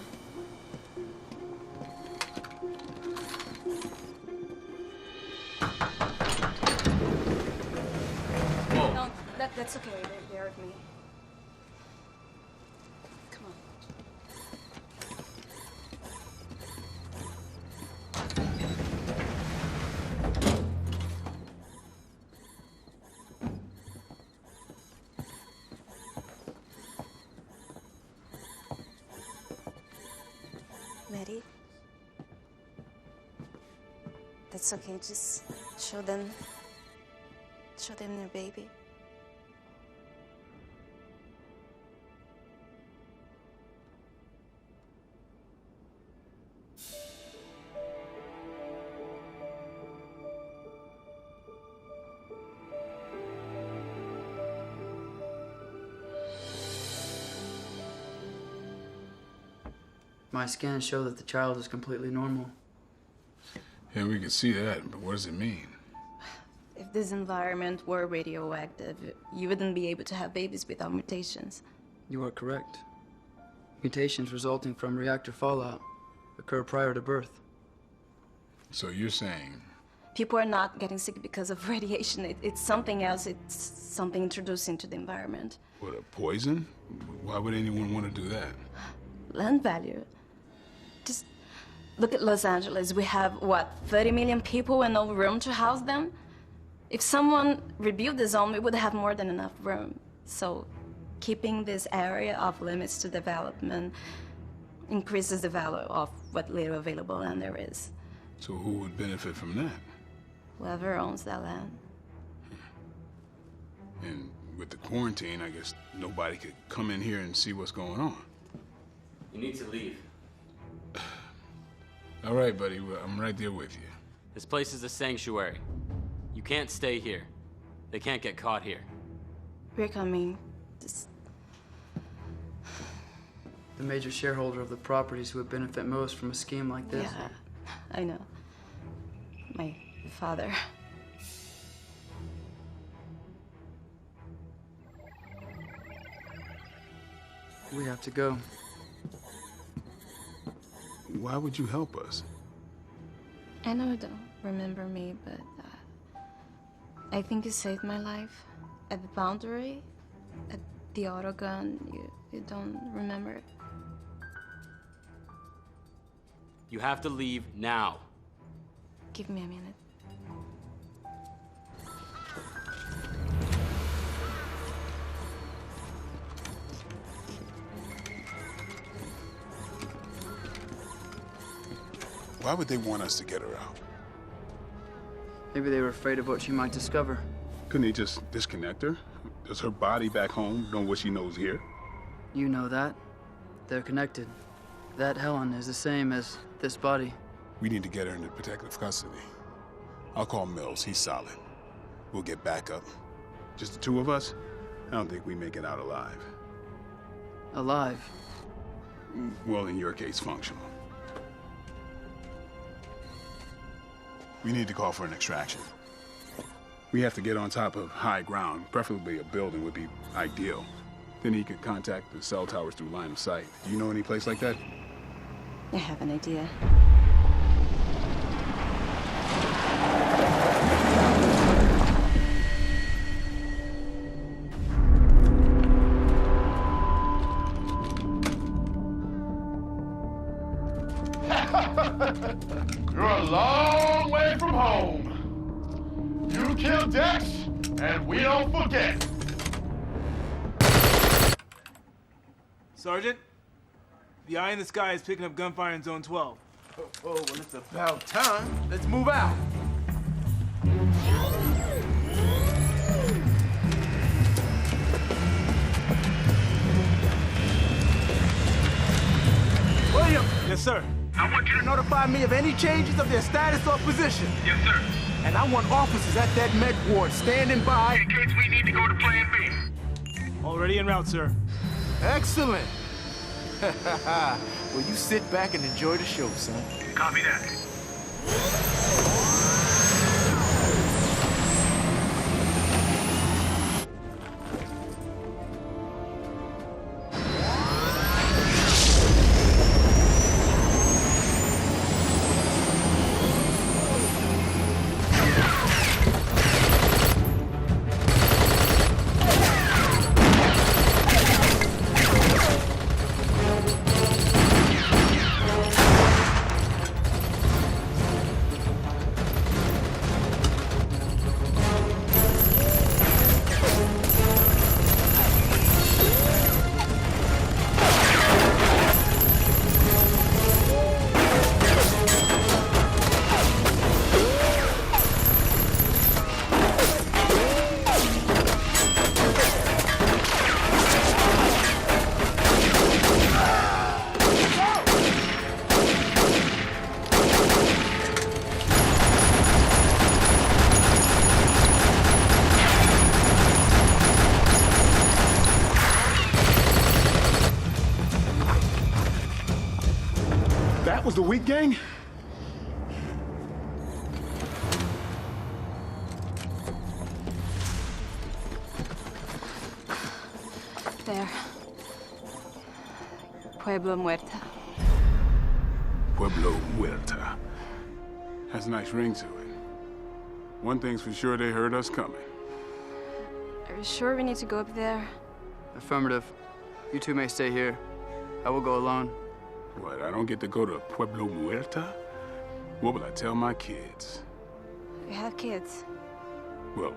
Whoa. No, that's okay. They heard me. Come on. Ready? That's okay. Just show them their baby. My scans show that the child is completely normal. Yeah, we can see that, but what does it mean? If this environment were radioactive, you wouldn't be able to have babies without mutations. You are correct. Mutations resulting from reactor fallout occur prior to birth. So you're saying? People are not getting sick because of radiation. It's something else. It's something introduced into the environment. What, a poison? Why would anyone want to do that? Land value. Just look at Los Angeles. We have, what, 30 million people and no room to house them? If someone rebuilt the zone, we would have more than enough room. So keeping this area off limits to development increases the value of what little available land there is. So who would benefit from that? Whoever owns that land. And with the quarantine, I guess nobody could come in here and see what's going on. You need to leave. All right, buddy. Well, I'm right there with you. This place is a sanctuary. You can't stay here. They can't get caught here. We're coming. Just... The major shareholder of the properties who would benefit most from a scheme like this. Yeah, I know. My father. We have to go. Why would you help us? I know you don't remember me, but I think you saved my life. At the boundary, at the auto gun, you don't remember? You have to leave now. Give me a minute. Why would they want us to get her out? Maybe they were afraid of what she might discover. Couldn't they just disconnect her? Does her body back home know what she knows here? You know that. They're connected. That Helen is the same as this body. We need to get her into protective custody. I'll call Mills. He's solid. We'll get backup. Just the two of us? I don't think we make it out alive. Alive? Well, in your case, functional. We need to call for an extraction. We have to get on top of high ground. Preferably a building would be ideal. Then he could contact the cell towers through line of sight. Do you know any place like that? I have an idea. You're a long way from home. You killed Dex, and we don't forget. Sergeant, the eye in the sky is picking up gunfire in Zone 12. Oh, well, it's about time. Let's move out. William! Yes, sir. I I want you to notify me of any changes of their status or position. Yes, sir. And I want officers at that med ward standing by in case we need to go to Plan B. Already en route, sir. Excellent. Well, you sit back and enjoy the show, son. Copy that. That was the weak gang? There. Pueblo Muerta. Pueblo Muerta. Has a nice ring to it. One thing's for sure, they heard us coming. Are you sure we need to go up there? Affirmative. You two may stay here. I will go alone. What, I don't get to go to Pueblo Muerta? What will I tell my kids? We have kids. Well,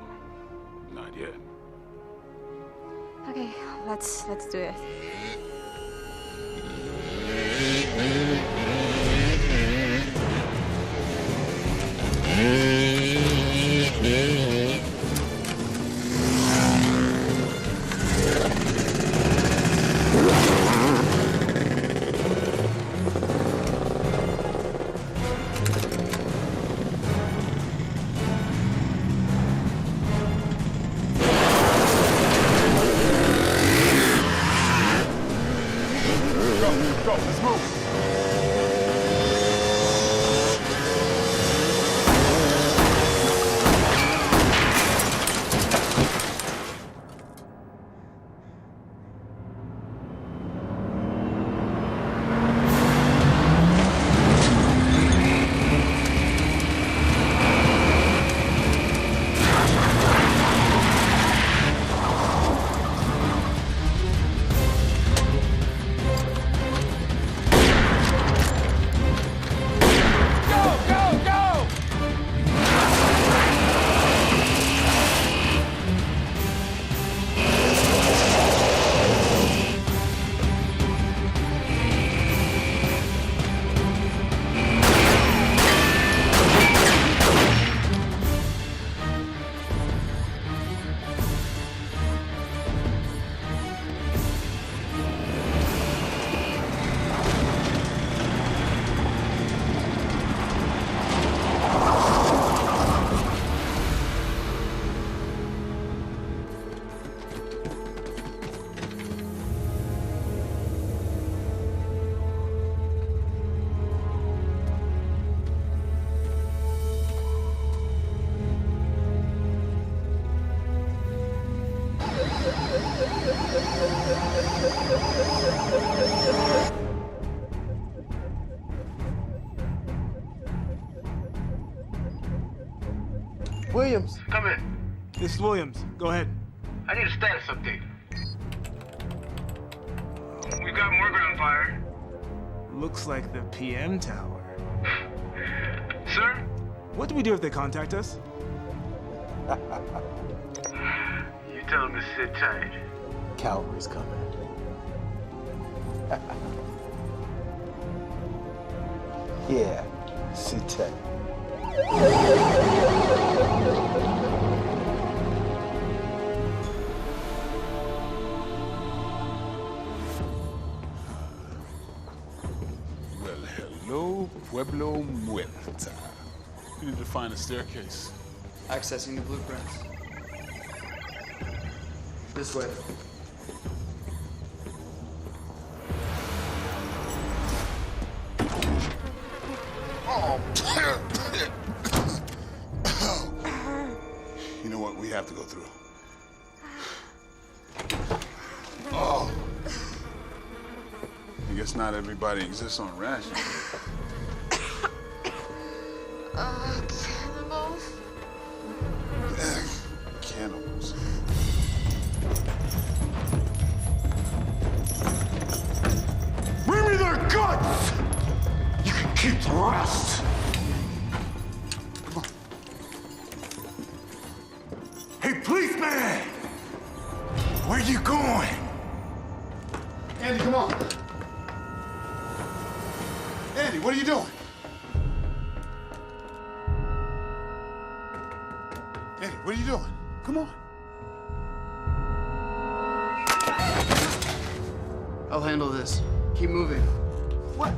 not yet. Okay, let's do it. Go, let's move. Williams. Come in. This is Williams. Go ahead. I need a status update. We've got more ground fire. Looks like the PM tower. Sir? What do we do if they contact us? You tell them to sit tight. Cavalry's coming. Yeah, sit tight. Well, hello, Pueblo Muerta. We need to find a staircase. Accessing the blueprints. This way. Oh, you know what? We have to go through. Oh. I guess not everybody exists on rations. Cannibals? Cannibals. Bring me their guts! You can keep the rest! Hey, policeman! Where you going? Andy, come on. Andy, what are you doing? Andy, what are you doing? Come on. I'll handle this. Keep moving. What?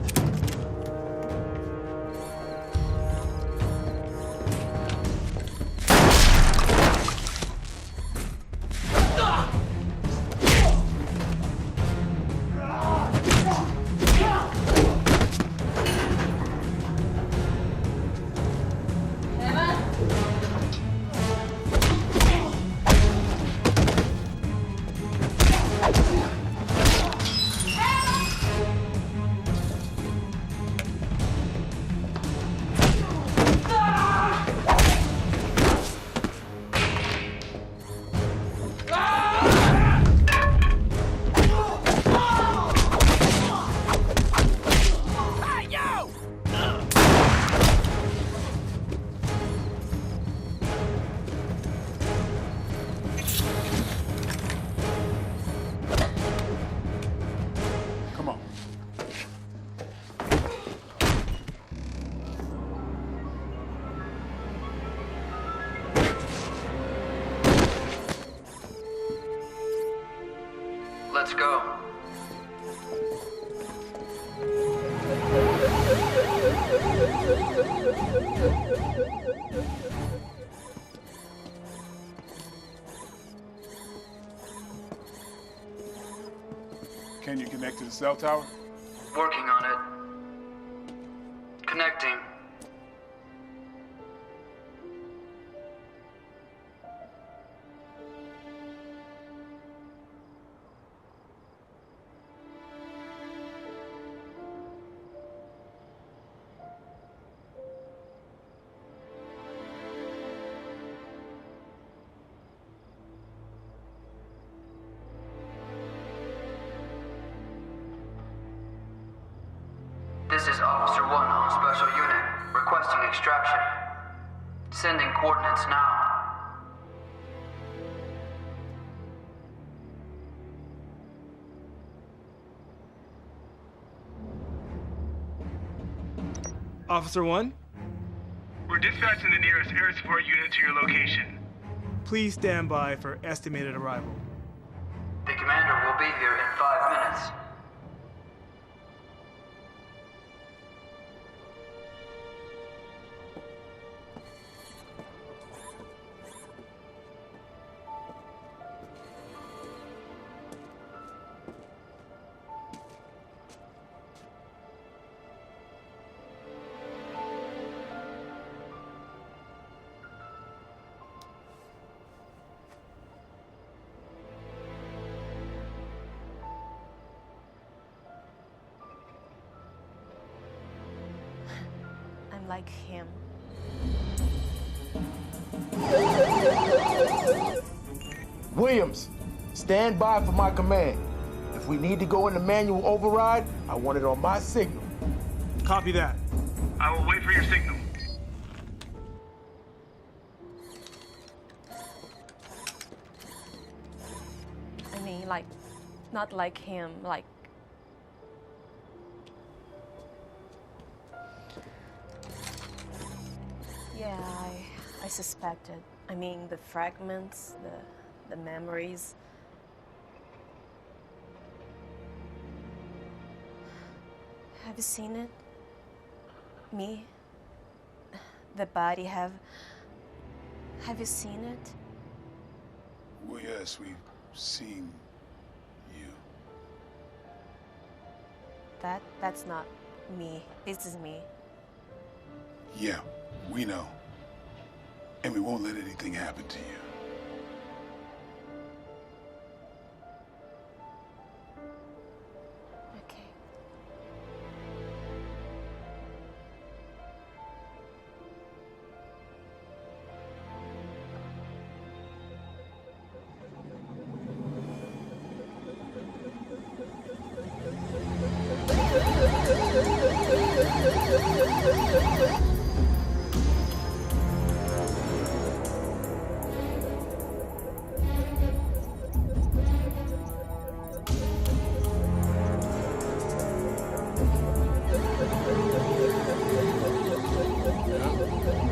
Let's go. Can you connect to the cell tower? Working on it. Connecting. This is Officer 1 on Special Unit, requesting extraction. Sending coordinates now. Officer 1? We're dispatching the nearest air support unit to your location. Please stand by for estimated arrival. The commander will be here in 5 minutes. I'm like him. Williams, stand by for my command. If we need to go into manual override, I want it on my signal. Copy that. I will wait for your signal. I mean, like, not like him, like... Yeah, I suspected. I mean, the fragments, the memories. Have you seen it? Me? The body, have you seen it? Well, yes, we've seen you. That's not me. This is me. Yeah, we know. And we won't let anything happen to you.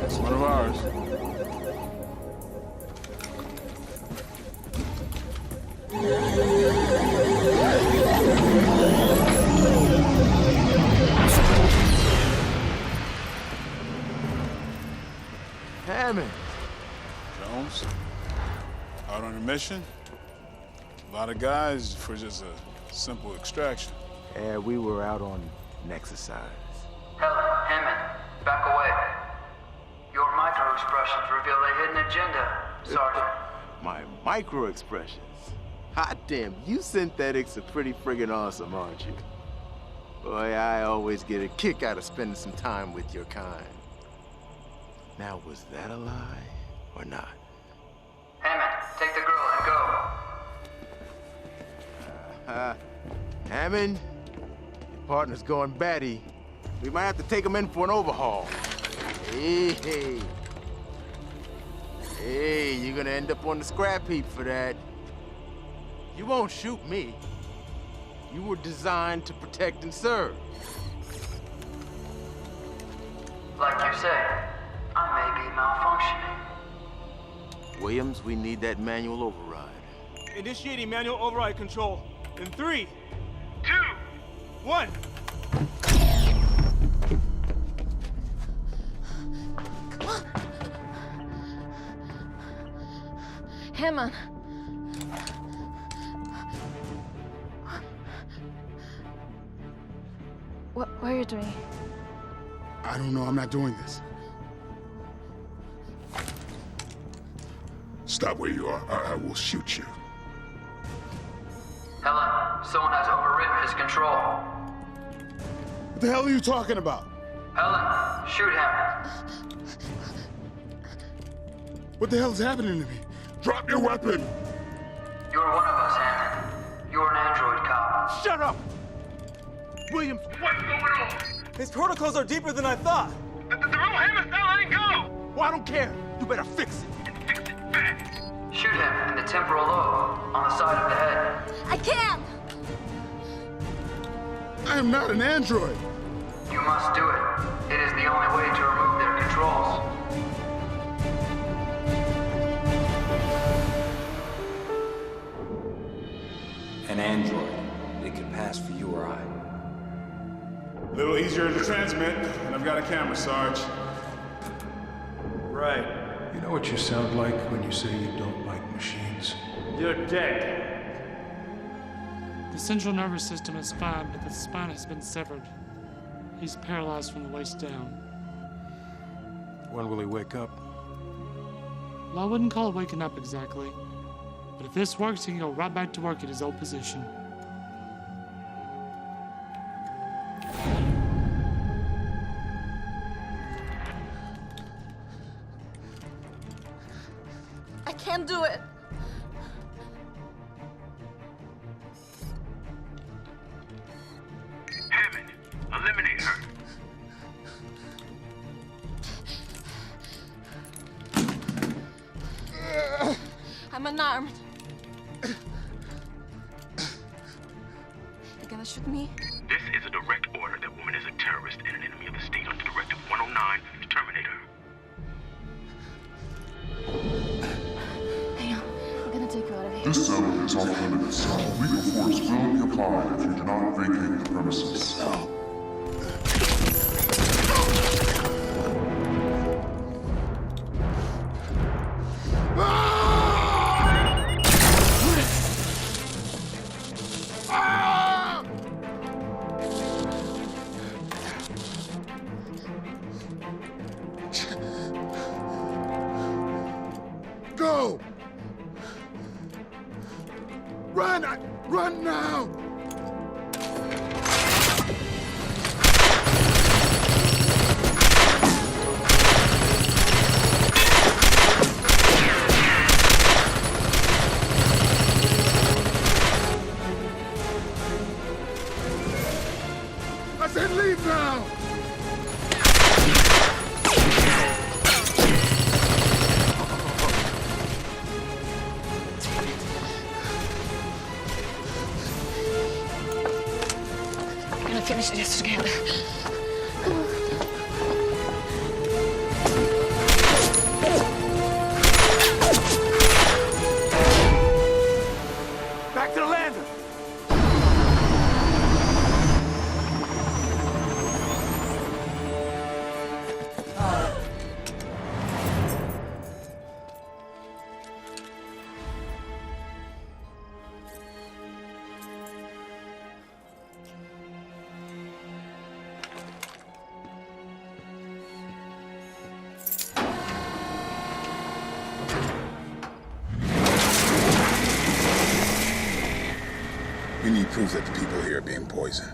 It's one of ours. Hammond. Jones, out on a mission? A lot of guys for just a simple extraction. Yeah, we were out on an exercise. Hammond, back away. Your micro-expressions reveal a hidden agenda, Sergeant. My micro-expressions? Hot damn, you synthetics are pretty friggin' awesome, aren't you? Boy, I always get a kick out of spending some time with your kind. Now, was that a lie or not? Hammond, take the girl and go. Hammond, your partner's going batty. We might have to take him in for an overhaul. Hey, you're gonna end up on the scrap heap for that. You won't shoot me. You were designed to protect and serve. Like you say, I may be malfunctioning. Williams, we need that manual override. Initiating manual override control. In 3, 2, 1. Hammond. What are you doing? I don't know, I'm not doing this. Stop where you are, I will shoot you. Helen, someone has overridden his control. What the hell are you talking about? Helen, shoot him. What the hell is happening to me? Drop your weapon! You're one of us, Hammond. You're an android cop. Shut up! Williams, what's going on? His protocols are deeper than I thought. The real Hammond's not letting go! Well, I don't care. You better fix it. Shoot him in the temporal lobe, on the side of the head. I can't! I am not an android! You must do it. It is the only way to remove their controls. An android. It could pass for you or I. A little easier to transmit, and I've got a camera, Sarge. Right. You know what you sound like when you say you don't like machines? You're dead. The central nervous system is fine, but the spine has been severed. He's paralyzed from the waist down. When will he wake up? Well, I wouldn't call it waking up exactly. But if this works, he can go right back to work at his old position. I can't do it. Hammond, eliminate her. I'm unarmed. You gonna shoot me? This is a direct order. That woman is a terrorist and an enemy of the state under Directive 109 to terminate her. Hang on. I'm gonna take you out of here. This zone is off limits. Lethal force will be applied if you do not vacate the premises. Run! Run now! I said leave now! We're gonna finish this together. Back to the lander. We need proof that the people here are being poisoned.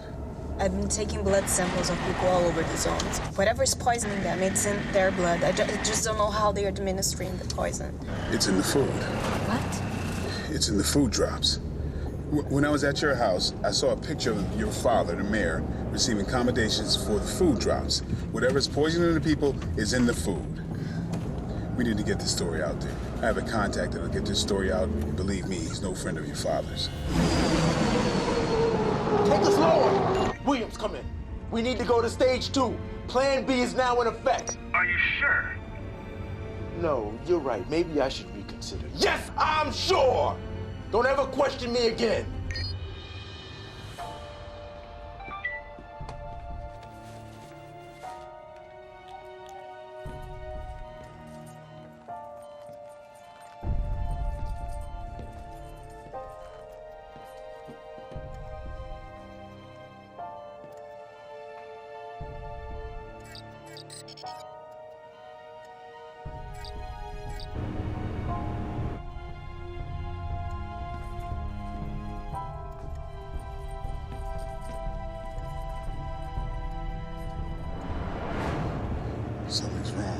I've been taking blood samples of people all over the zones. Whatever's poisoning them, it's in their blood. I just don't know how they're administering the poison. It's in the food. What? It's in the food drops. When I was at your house, I saw a picture of your father, the mayor, receiving commendations for the food drops. Whatever's poisoning the people is in the food. We need to get this story out there. I have a contact that'll get this story out. Believe me, he's no friend of your father's. Take us lower! Williams, come in. We need to go to stage 2. Plan B is now in effect. Are you sure? No, you're right. Maybe I should reconsider. Yes, I'm sure! Don't ever question me again. Something's wrong.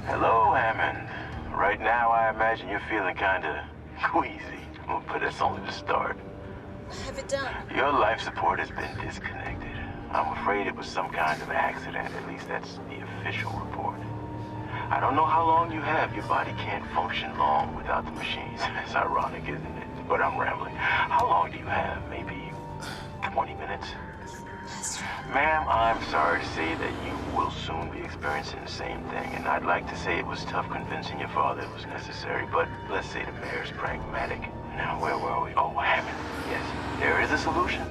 Hello, Hammond. Right now, I imagine you're feeling kinda queasy, but that's only the start. What have you done? Your life support has been disconnected. I'm afraid it was some kind of accident. At least that's the official report. I don't know how long you have. Your body can't function long without the machines. It's ironic, isn't it? But I'm rambling. How long do you have? Maybe 20 minutes? Ma'am, I'm sorry to say that you will soon be experiencing the same thing, and I'd like to say it was tough convincing your father it was necessary, but let's say the mayor's pragmatic. Now, where were we? Oh, Hammond. Yes, there is a solution.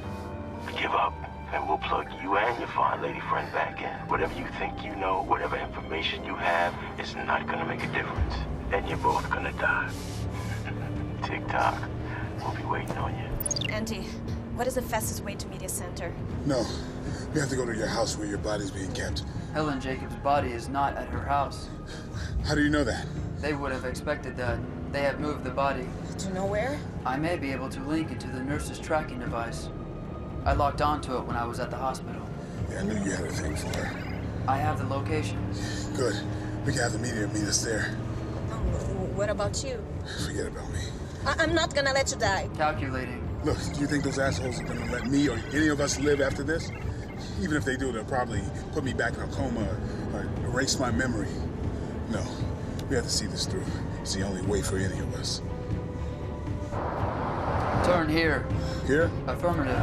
Give up, and we'll plug you and your fine lady friend back in. Whatever you think you know, whatever information you have, it's not gonna make a difference, and you're both gonna die. Tick-tock. We'll be waiting on you. Auntie, what is the fastest way to media center? No, we have to go to your house where your body's being kept. Helen Jacobs' body is not at her house. How do you know that? They would have expected that. They have moved the body. Do you know where? I may be able to link it to the nurse's tracking device. I logged onto it when I was at the hospital. Yeah, I knew you had a thing for her. I have the location. Good. We can have the media meet us there. What about you? Forget about me. I'm not gonna let you die. Calculating. Look, do you think those assholes are gonna let me or any of us live after this? Even if they do, they'll probably put me back in a coma or erase my memory. No, we have to see this through. It's the only way for any of us. Turn here. Here? Affirmative.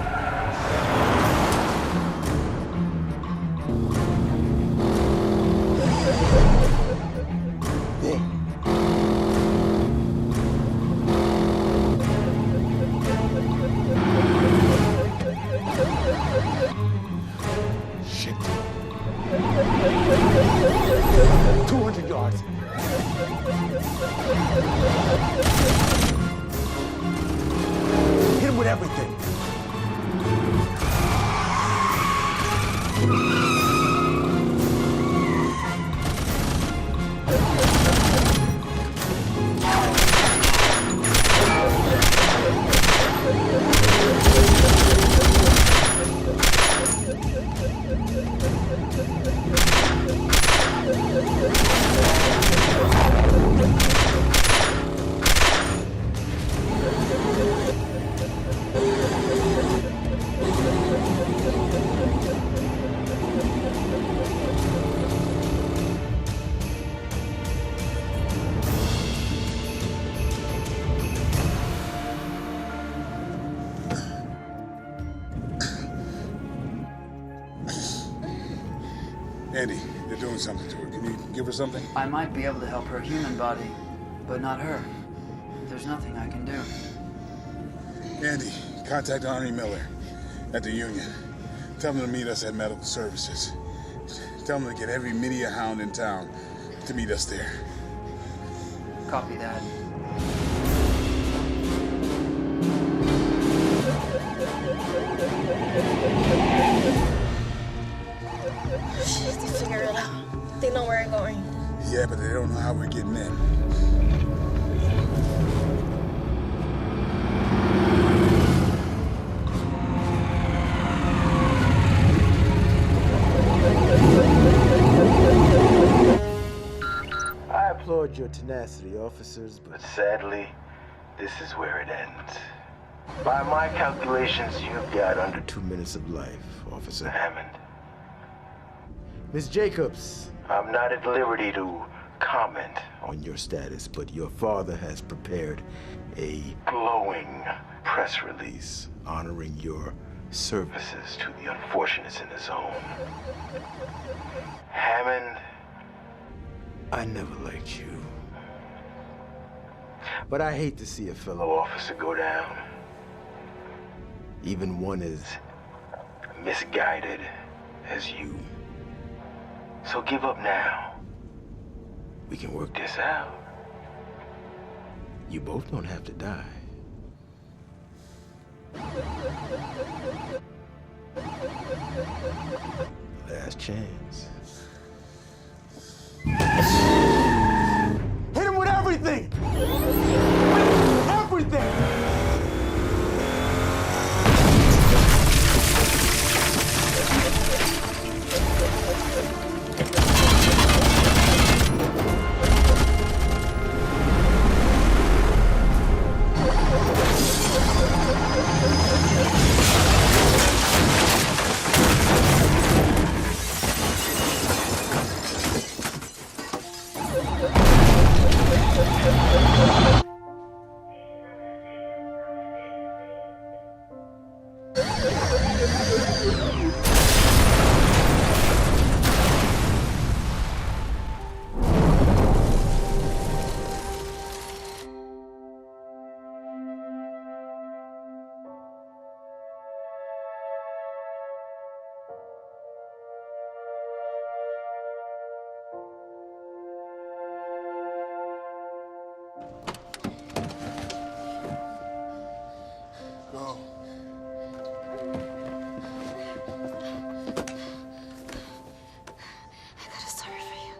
Shit. 200 yards. Hit him with everything. Andy, you're doing something to her. Can you give her something? I might be able to help her human body, but not her. There's nothing I can do. Andy, contact Arnie Miller at the Union. Tell him to meet us at Medical Services. Tell him to get every media hound in town to meet us there. Copy that. Shit, they figured it out. They know where we're going. Yeah, but they don't know how we're getting in. I applaud your tenacity, officers, but sadly, this is where it ends. By my calculations, you've got under 2 minutes of life, Officer Hammond. Miss Jacobs, I'm not at liberty to comment on your status, but your father has prepared a glowing press release honoring your services to the unfortunates in the zone. Hammond, I never liked you. But I hate to see a fellow officer go down. Even one as misguided as you. So give up now. We can work this out. You both don't have to die. Last chance. Hit him with everything! Everything! Go. I got a story for you.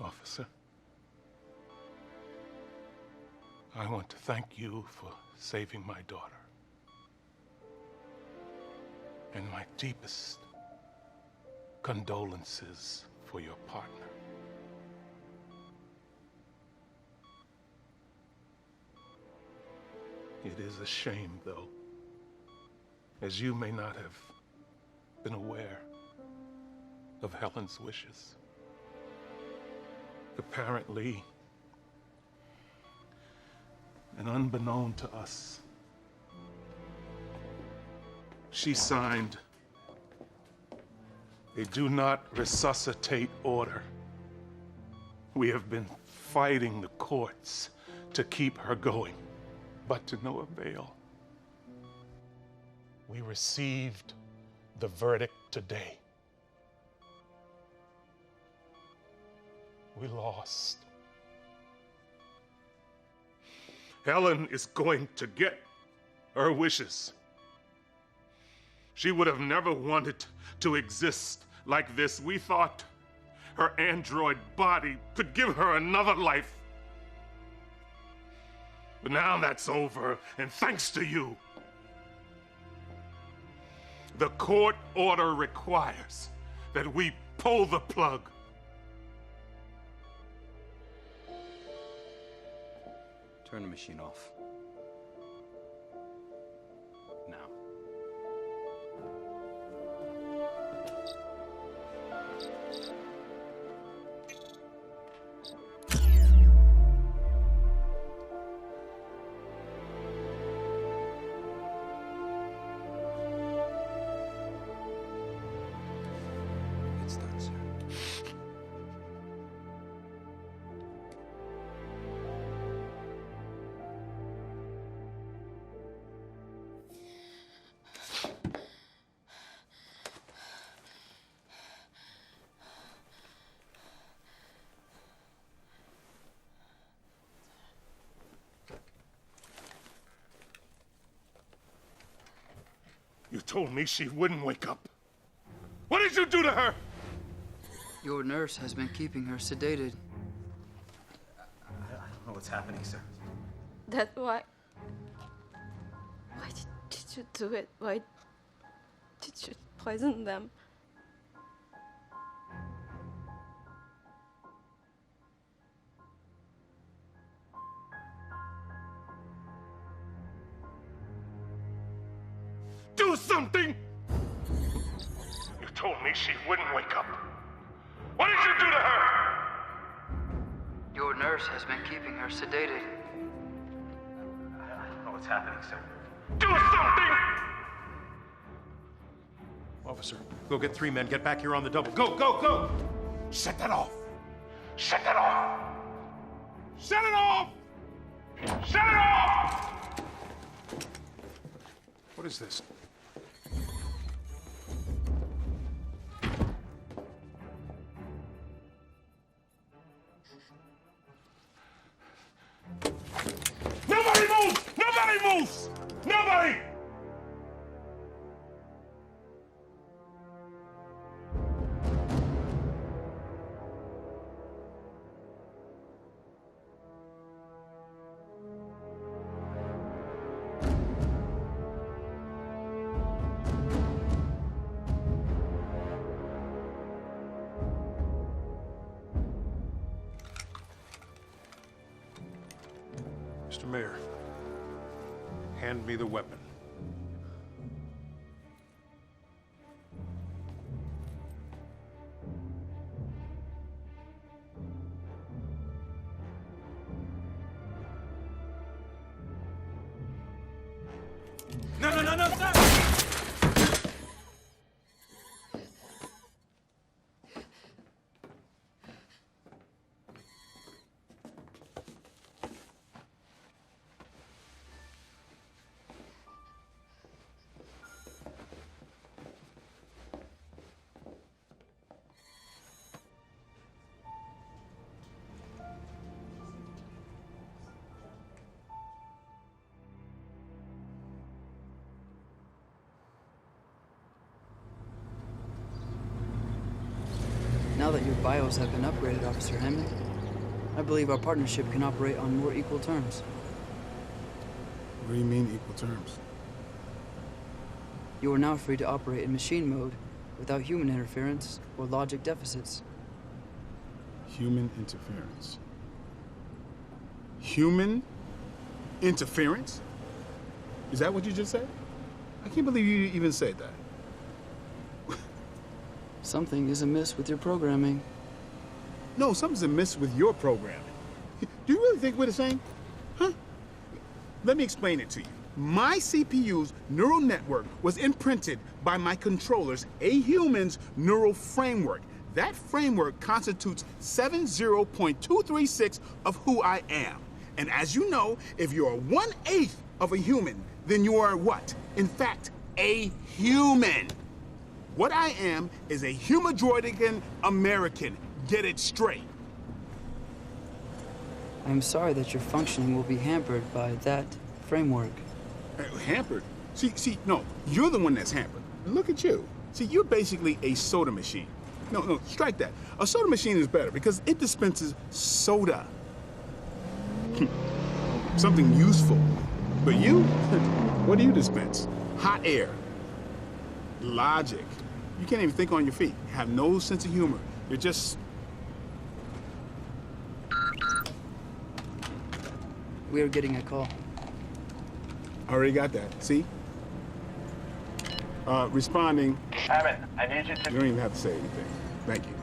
Officer. I want to thank you for saving my daughter. And my deepest condolences for your partner. It is a shame, though, as you may not have been aware of Helen's wishes. Apparently, and unbeknown to us, she signed a do not resuscitate order. We have been fighting the courts to keep her going, but to no avail. We received the verdict today. We lost. Helen is going to get her wishes. She would have never wanted to exist like this. We thought her android body could give her another life. But now that's over, and thanks to you. The court order requires that we pull the plug. Turn the machine off. Now. It's done, sir. You told me she wouldn't wake up. What did you do to her? Your nurse has been keeping her sedated. I don't know what's happening, sir. That's why. Why did you do it? Why did you poison them? Do something! You told me she wouldn't wake up. What did you do to her? Your nurse has been keeping her sedated. I don't know what's happening, sir. Do something! Officer, go get 3 men. Get back here on the double. Go, go, go! Shut that off! Shut that off! Shut it off! Shut it off! What is this? Nobody moves! Nobody moves! Nobody! Mr. Mayor, hand me the weapon. No, no, no, no, stop! Now that your bios have been upgraded, Officer Hammond, I believe our partnership can operate on more equal terms. What do you mean, equal terms? You are now free to operate in machine mode without human interference or logic deficits. Human interference. Human interference? Is that what you just said? I can't believe you even said that. Something is amiss with your programming. No, something's amiss with your programming. Do you really think we're the same? Huh? Let me explain it to you. My CPU's neural network was imprinted by my controller's, a human's, neural framework. That framework constitutes 70.236 of who I am. And as you know, if you're 1/8 of a human, then you are what? In fact, a human. What I am is a humanoidican American. Get it straight. I'm sorry that your functioning will be hampered by that framework. Hampered? See, no, you're the one that's hampered. Look at you. See, you're basically a soda machine. No, strike that. A soda machine is better because it dispenses soda. Something useful. But you? What do you dispense? Hot air. Logic. You can't even think on your feet. You have no sense of humor. You're just... We are getting a call. Already got that. See? Responding. Hammond, I need you to... You don't even have to say anything. Thank you.